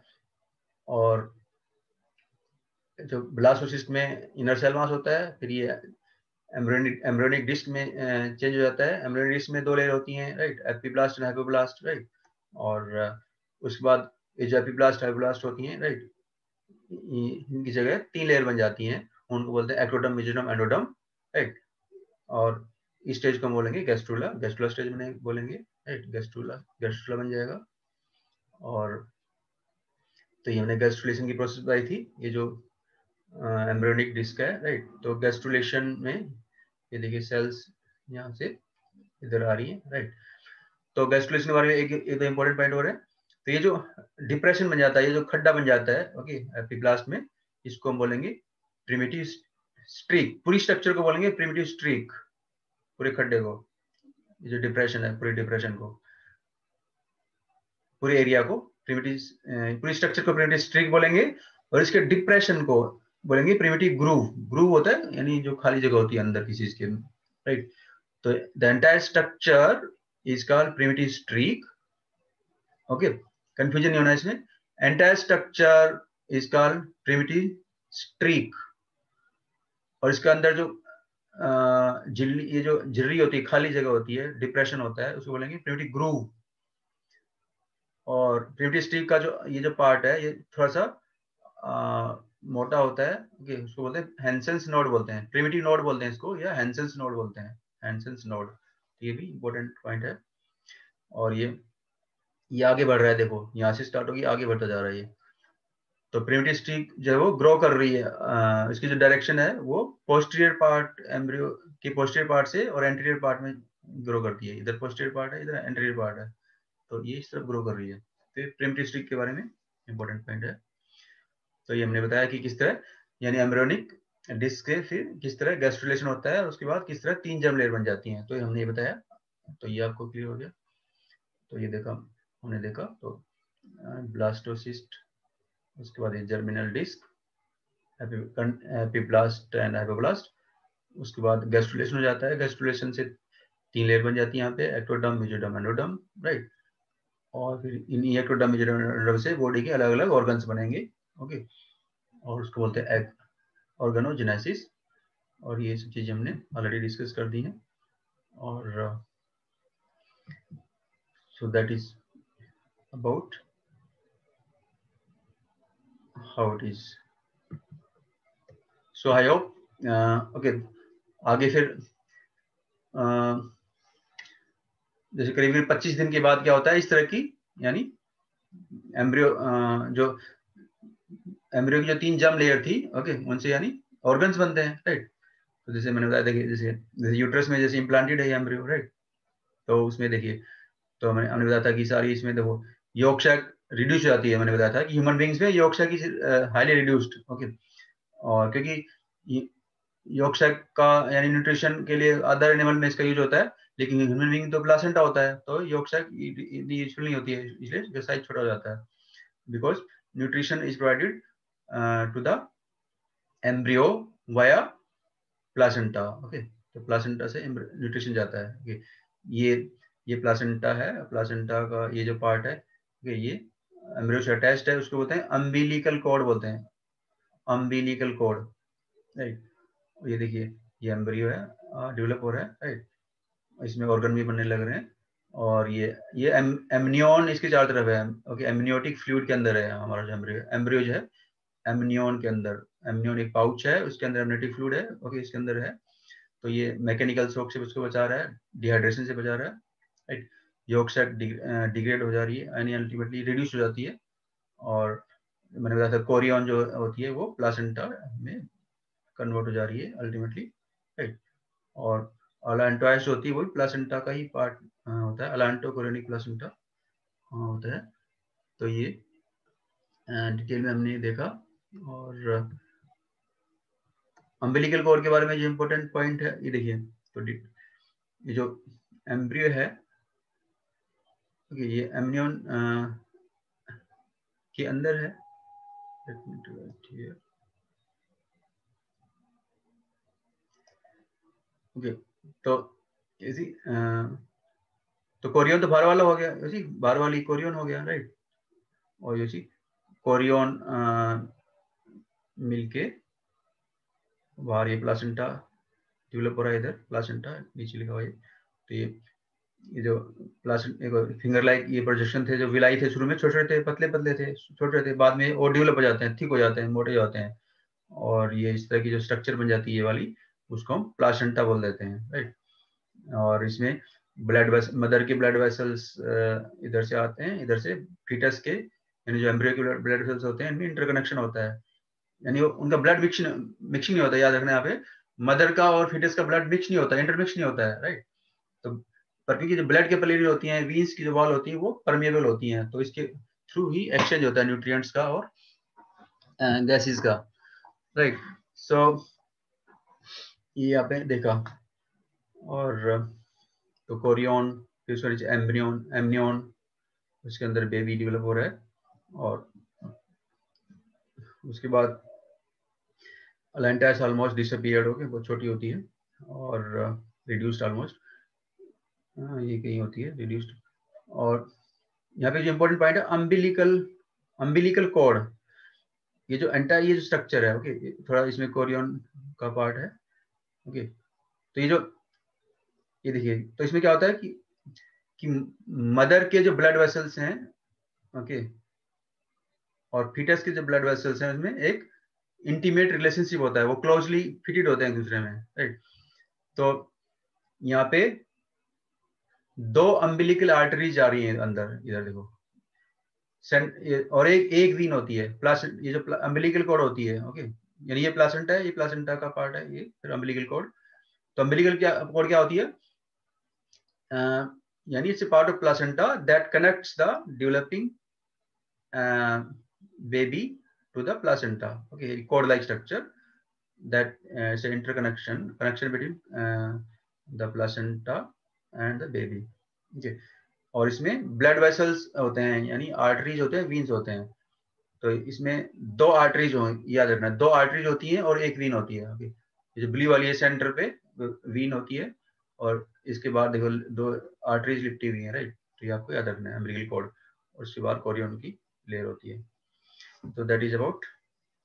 A: और जो ब्लास्टोसिस्ट में इनर सेल मास होता है, फिर ये एम्ब्रियोनिक डिस्क में चेंज हो जाता है। एम्ब्रियोनिक डिस्क में दो लेयर होती हैं, right, epiblast and hypoblast, right. और उसके बाद ये जो एपिब्लास्ट हाइपोब्लास्ट होती हैं, राइट, इनकी जगह 3 लेयर बन जाती हैं, उनको बोलते हैं एक्टोडर्म, मेसोडर्म, एंडोडर्म, राइट। और इस स्टेज को हम बोलेंगे गैस्ट्रुला, गैस्ट्रुला स्टेज में बोलेंगे, राइट। गैस्ट्रुला बन जाएगा। और तो ये हमने गैस्ट्रुलेशन की प्रोसेस बताई थी, ये जो एम्ब्रियोनिक डिस्क है, राइट। तो गैस्ट्रुलेशन में ये देखिए सेल्स यहाँ से इधर आ रही है, राइट। तो गैस्ट्रुलेशन के बारे में एक इंपॉर्टेंट पॉइंट हो रहा है। तो ये जो डिप्रेशन बन जाता है, ये जो खड्डा बन जाता है, ओके, एपिब्लास्ट में, इसको हम बोलेंगे प्रिमिटिव स्ट्रीक। पूरी स्ट्रक्चर को बोलेंगे प्रिमिटिव स्ट्रीक, पूरे खड्डे को, ये जो डिप्रेशन है, पूरे डिप्रेशन को, पूरे एरिया को प्रिमिटिव, पूरी स्ट्रक्चर को प्रिमिटिव स्ट्रीक बोलेंगे। और इसके डिप्रेशन को बोलेंगे प्रिमिटिव ग्रूव। ग्रूव होता है यानी जो खाली जगह होती है अंदर किसी चीज के, राइट। तो the entire structure is called primitive streak, okay. Confusion नहीं होना इसमें। Entire structure is called primitive streak. और इसके अंदर जो झिल्ली, ये जो झिल्ली होती है, खाली जगह होती है, डिप्रेशन होता है, उसको बोलेंगे प्रिमिटिव ग्रूव। और प्रिमिटिव स्ट्रीक का जो ये जो पार्ट है, ये थोड़ा सा मोटा होता है, ओके। उसको बोलते हैं हैंसेंस नोड बोलते हैं, प्रिमिटिव नोड बोलते हैं इसको, या हैंसेंस नोड बोलते हैं, हैंसेंस नोड। ये भी इंपॉर्टेंट पॉइंट है। और ये आगे बढ़ रहा है, देखो यहाँ से स्टार्ट होगी, आगे बढ़ता जा रहा है ये। तो प्रिमिटिव स्ट्रीक जो है वो ग्रो कर रही है, इसकी जो डायरेक्शन है वो पोस्टीरियर पार्ट, एम्ब्रियो के पोस्टीरियर पार्ट से और एंटीरियर पार्ट में ग्रो करती है। इधर पोस्टीरियर पार्ट है, इधर एंटीरियर पार्ट है, तो ये इस तरफ ग्रो कर रही है। तो प्रिमिटिव स्ट्रीक के बारे में इंपॉर्टेंट पॉइंट है। तो ये हमने बताया कि किस तरह यानी एम्ब्रियोनिक डिस्क के फिर किस तरह गैस्ट्रुलेशन होता है, और उसके बाद किस तरह 3 जर्म लेयर बन जाती हैं, तो ये हमने ये बताया। तो ये आपको क्लियर हो गया। तो ये देखा, हमने देखा तो ब्लास्टोसिस्ट, उसके बाद ये germinal disc, epiblast and hypoblast, उसके बाद गैस्ट्रुलेशन हो जाता है। गैस्ट्रुलेशन से 3 लेयर बन जाती है यहाँ पे, एक्टोडर्म, मेसोडर्म, एंडोडर्म, राइट। और फिर इन एक्टोडर्म, मेसोडर्म, एंडोडर्म से बॉडी के अलग अलग ऑर्गन्स बनेंगे, ओके। और उसको बोलते हैं ऑर्गेनोजेनेसिस। और ये सब चीजें हमने ऑलरेडी डिस्कस कर दी हैं। और सो that is about how it is. So I hope, okay. आगे फिर जैसे करीब 25 दिन के बाद क्या होता है इस तरह की, यानी एम्ब्रियो जो एम्ब्रियो की जो 3 जर्म लेयर थी, ओके, उनसे यानी ऑर्गन्स बनते हैं, राइट। तो जैसे मैंने बताया, देखिए जैसे यूट्रस में जैसे इम्प्लांटेड है एम्ब्रियो, राइट, तो उसमें देखिए, तो हमने बताया था कि सारी इसमें देखो यॉर्क सैक रिड्यूस हो जाती है। मैंने बताया था कि ह्यूमन बींग्स में yolk sac is highly reduced, okay, और क्योंकि यॉर्क सैक का यानी न्यूट्रिशन के लिए अदर एनिमल में इसका यूज होता है, लेकिन ह्यूमन बींग तो प्लासेंटा होता है, तो यॉर्क सैक इतनी यूजफुल नहीं होती है, इसलिए इसका साइज छोटा हो जाता है, because nutrition is provided to the embryo via placenta, okay, तो प्लासेंटा से न्यूट्रिशन जाता है, okay? ये प्लासेंटा है, प्लासेंटा का ये जो पार्ट है, okay? ये एम्ब्रियो से अटैच्ड है, उसको बोलते हैं अम्बिलिकल कॉर्ड बोलते हैं, अम्बिलिकल कॉर्ड, राइट। ये देखिए ये एम्ब्रियो है, डेवलप हो रहा है, राइट, इसमें ऑर्गन भी बनने लग रहे हैं, और ये एमनियन इसके चारों तरफ है, ओके, एमनियोटिक फ्लूइड के अंदर है हमारा जो एम्ब्रियो जो है, एमनियन के अंदर, एमनियन एक पाउच है, उसके अंदर एमनियोटिक फ्लूइड है, ओके, इसके अंदर है, तो ये मैकेनिकल शॉक से उसको बचा रहा है, डिहाइड्रेशन से बचा रहा है, राइट, यॉर्क सैक डिग्रेड हो जा रही है, यानी अल्टीमेटली रिड्यूस हो जाती है, और मैंने बताया था कोरियन जो होती है वो प्लासेंटा में कन्वर्ट हो जा रही है अल्टीमेटली, राइट, और अलांटोइस होती है वो प्लासेंटा का ही पार्ट होता है, अलांटो कोरियनिक प्लासेंटा होता है, तो ये डिटेल में हमने देखा। और अम्बिलिकल कॉर्ड के बारे में जो इम्पोर्टेंट पॉइंट है ये देखिए, तो ये जो एम्ब्रियो है, ये एमनियन के अंदर है, ओके, तो इसी तो कोरियन तो बाहर वाला हो गया, इसी बाहर वाली कोरियन हो गया, राइट, और ये कोरियन मिलके बाहर ये प्लासेंटा डेवलप हो रहा है, इधर प्लासेंटा नीचे लिखा हुआ है, तो ये जो प्लासेंटा फिंगर लाइक ये प्रोजेक्शन थे जो विलाई थे, शुरू में छोटे छोटे पतले पतले थे, छोटे थे, बाद में और डेवलप हो जाते हैं, थिक हो जाते हैं, मोटे हो जाते हैं, और ये इस तरह की जो स्ट्रक्चर बन जाती है ये वाली, उसको हम प्लासेंटा बोल देते हैं, राइट, और इसमें ब्लड मदर के ब्लड वेसल्स इधर से आते हैं, इधर से फीटस के यानी जो एम्ब्रियो के ब्लड वेसल्स होते हैं, इनमें इंटरकनेक्शन होता है, यानी उनका ब्लड मिक्सिंग नहीं होता, याद रखना यहाँ पे, मदर का और फीटस का ब्लड मिक्स नहीं होता, इंटरमिक्स नहीं होता है, राइट, तो पर क्योंकि जो ब्लड कैपिलरी होती हैं, वीन्स की जो वॉल होती है वो परमेबल होती हैं, तो इसके थ्रू ही एक्सचेंज होता है न्यूट्रिएंट्स का और गैसेस का, राइट, सो ये आपने देखा, और तो कोरियन, फिर उसके नीचे एम्ब्रियन, एमनियन, उसके अंदर बेबी डेवलप हो रहा है, और उसके बाद अलेंटाइस ऑलमोस्ट डिसअपीयर्ड होके बहुत छोटी होती है, और रिड्यूस्ड ऑलमोस्ट, ये कहीं होती है रिड्यूस्ड, और यहाँ पे जो इंपॉर्टेंट पॉइंट है अम्बिलिकल कॉर्ड, ये जो एंटायर ये जो स्ट्रक्चर है, ओके, थोड़ा इसमें कोरियन का पार्ट है, ओके, तो ये देखिए, तो इसमें क्या होता है कि मदर के जो ब्लड वेसल्स हैं, ओके, और फीटस के जो ब्लड वेसल्स हैं, उसमें एक इंटीमेट रिलेशनशिप होता है, वो क्लोजली फिटेड होते हैं एक दूसरे में, राइट, तो यहाँ पे दो अम्बिलिकल आर्टरीज जा रही हैं अंदर, इधर देखो, और एक वीन होती है, ये जो अम्बिलिकल कॉर्ड होती है, ओके, यानी ये प्लासेंटा है, ये प्लासेंटा का पार्ट है, ये फिर अम्बिलिकल कॉर्ड, तो अम्बिलिकल कॉर्ड क्या होती है, यानी it's a part of placenta that connects the developing baby to the placenta, okay, cord like structure that is an connection between the placenta and the baby, okay, और इसमें blood vessels होते हैं, यानी arteries होते हैं, वीन्स होते हैं, तो इसमें दो आर्टरीज हो, याद रखना, दो आर्टरीज होती हैं और एक वीन होती है, ओके, जो ब्लू वाली है सेंटर पे वीन होती है, और इसके बाद देखो दो आर्टरीज लिपटी हुई है, राइट, तो ये आपको याद रखना है अम्बिलिकल कॉर्ड, और उसके बाद कोरियन की लेयर होती है, तो that is about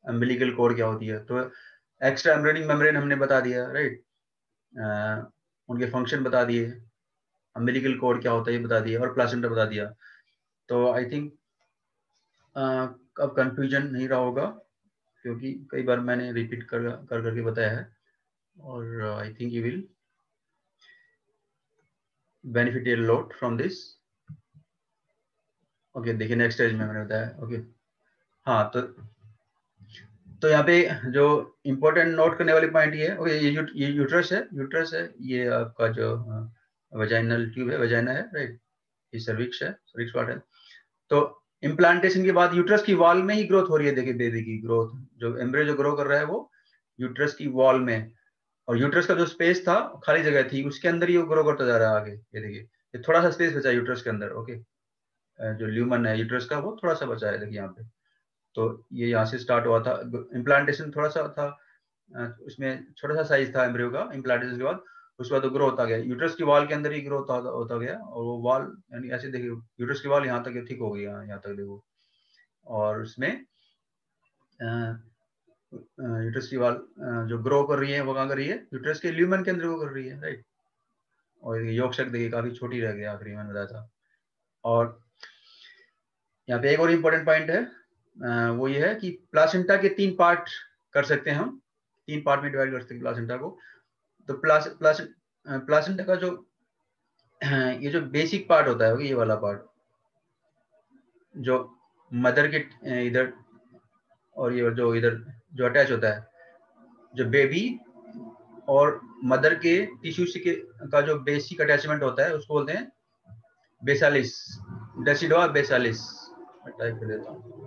A: umbilical cord क्या होती है। तो एक्स्ट्रा एम्ब्रेनिक मेम्ब्रेन हमने बता दिया, राइट, उनके फंक्शन बता दिए, अम्बिलिकल कॉर्ड क्या होता है ये बता दिया, और प्लासेंटा बता दिया, तो आई थिंक अब कंफ्यूजन नहीं रहा होगा, क्योंकि कई बार मैंने रिपीट कर करके बताया है, और I think you will benefit a lot from this, okay, देखिए नेक्स्ट स्टेज में मैंने बताया, ओके, हाँ, तो यहाँ पे जो इम्पोर्टेंट नोट करने वाली पॉइंट ये है, ओके, ये यूट्रस है, ये आपका जो वजाइनल ट्यूब है, वजाइना है, राइट, ये सर्विक्स है, सर्विक्स पार्ट है। तो इम्प्लांटेशन के बाद यूट्रस की वॉल में ही ग्रोथ हो रही है, देखिए बेबी की ग्रोथ, जो एम्ब्रियो जो ग्रो कर रहा है वो यूट्रस की वॉल में, और यूट्रस का जो स्पेस था, खाली जगह थी, उसके अंदर ही वो ग्रो करता जा रहा है आगे। ये देखिए, ये थोड़ा सा स्पेस बचा है यूट्रस के अंदर, ओके, जो ल्यूमन है यूट्रस का वो थोड़ा सा बचा है, देखिए यहाँ पे। तो ये यहाँ से स्टार्ट हुआ था इम्प्लांटेशन, थोड़ा सा था, उसमें छोटा सा साइज था एम्ब्रियो का इम्प्लांटेशन के बाद। उसके बाद ग्रो होता गया, यूट्रस की वॉल के अंदर ही ग्रोथ होता गया, और वो वॉल यानी ऐसे देखिए यूट्रस की वॉल यहाँ तक ठीक हो गई, यहाँ तक देखो, और उसमें यूट्रस की वॉल जो ग्रो कर रही है वो कहाँ कर रही है, यूट्रस के ल्यूमन के अंदर वो कर रही है, राइट। और योग शक देखिए काफी छोटी रह गई, आखिरी मैंने बताया था। और यहाँ पे एक और इम्पोर्टेंट पॉइंट है, वो ये है कि प्लासेंटा के 3 पार्ट कर सकते हैं हम, 3 पार्ट में डिवाइड कर सकते हैं प्लासेंटा को। तो प्लासेंटा का जो ये जो बेसिक पार्ट होता है, ये वाला पार्ट जो मदर के इधर, और ये जो इधर जो अटैच होता है, जो बेबी और मदर के टिश्यू के का जो बेसिक अटैचमेंट होता है, उसको बोलते हैं बेसालिस, डेसिडोआ बेसालिस। मैं टाइप कर देता हूँ,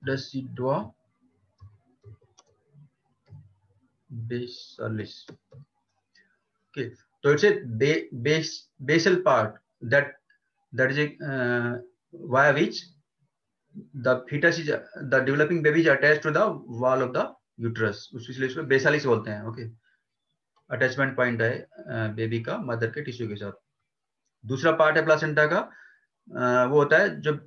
A: डेसिडोआ बेसालिस, okay. So it's a basal part that is via which the fetus is the developing baby is attached to the wall of the uterus, इसलिए इसको बेसालिस बोलते हैं, ओके। अटैचमेंट पॉइंट है बेबी का मदर के टिश्यू के साथ। दूसरा पार्ट है प्लासेंटा का, वो होता है जब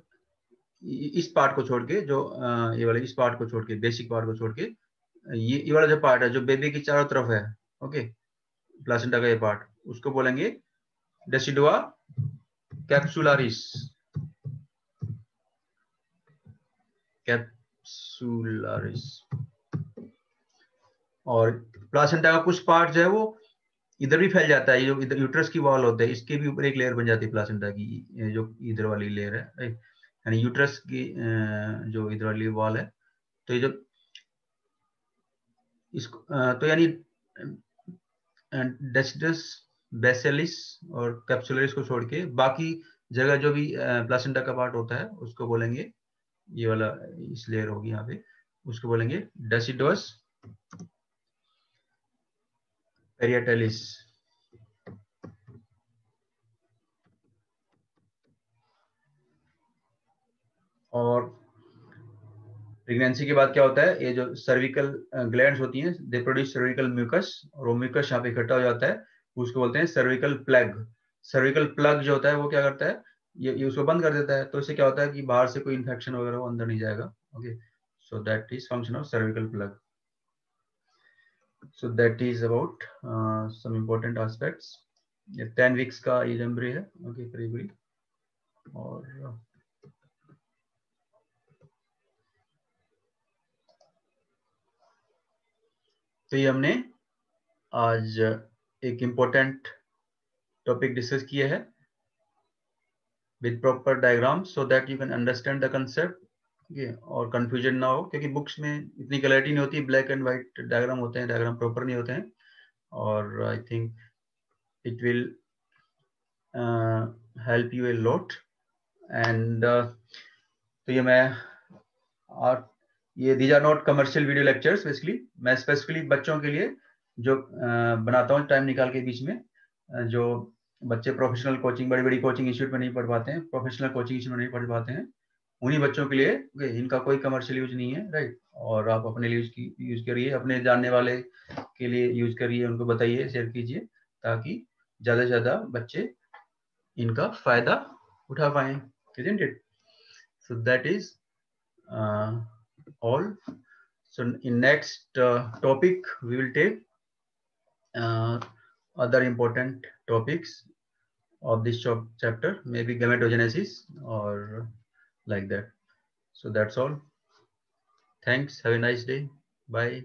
A: इस पार्ट को छोड़ के, जो ये वाले इस पार्ट को छोड़ के, बेसिक पार्ट को छोड़ के, ये वाला जो पार्ट है जो बेबी की चारों तरफ है, ओके, प्लासेंटा का ये पार्ट, उसको बोलेंगे डेसिडुआ कैप्सुलारिस, कैप्सुलारिस। और प्लासेंटा का कुछ पार्ट जो है वो इधर भी फैल जाता है, ये जो इधर यूट्रस की वॉल होते हैं, इसके भी ऊपर एक लेयर बन जाती है प्लासेंटा की, जो इधर वाली लेयर है, राइट, यानी यूट्रस की जो इधर वाली वॉल है। तो ये जो इसको तो यानी डेसिडस बेसिलिस और कैप्सुलरिस को छोड़ के बाकी जगह जो भी प्लासेंटा का पार्ट होता है उसको बोलेंगे, ये वाला इस लेयर होगी यहाँ पे, उसको बोलेंगे डेसिडस पेरिएटलिस। और प्रेगनेंसी के बाद क्या होता है, ये जो सर्विकल ग्लैंड्स होती हैं, दे प्रोड्यूस सर्विकल म्यूकस, और वो म्यूकस यहाँ पे इकट्ठा हो जाता है, उसको बोलते हैं सर्विकल प्लग। सर्विकल प्लग जो होता है वो क्या करता है, ये उसको बंद कर देता है, तो इससे क्या होता है कि बाहर से कोई इन्फेक्शन वगैरह वो अंदर नहीं जाएगा, okay. So that is function of cervical plug. So that is about some important aspects. ये 10 वीक्स का एज एम्ब्रियो है, ओके, करीब। और तो ये हमने आज एक इम्पोर्टेंट टॉपिक डिस्कस किया है with proper diagrams so that you can understand the concept, और कंफ्यूजन ना हो, क्योंकि बुक्स में इतनी क्लैरिटी नहीं होती, ब्लैक एंड व्हाइट डायग्राम होते हैं, डायग्राम प्रॉपर नहीं होते हैं, और I think it will help you a lot. And तो ये मैं, और ये these are not commercial video lectures, basically मैं स्पेसिफिकली बच्चों के लिए जो बनाता हूँ टाइम निकाल के बीच में, जो बच्चे प्रोफेशनल कोचिंग, बड़ी बड़ी कोचिंग इंस्टीट्यूट में नहीं पढ़ पाते हैं, प्रोफेशनल कोचिंग इंस्टीट्यूट में नहीं पढ़ पाते हैं, उन्हीं बच्चों के लिए, इनका कोई कमर्शियल यूज नहीं है, राइट। और आप अपने लिए यूज करिए, अपने जानने वाले के लिए यूज करिए, उनको बताइए, शेयर कीजिए, ताकि ज्यादा से ज्यादा बच्चे इनका फायदा उठा पाए, isn't it? So that is all. So in next topic we will take other important topics of this chapter, maybe gametogenesis or like that. So that's all. Thanks. Have a nice day. Bye.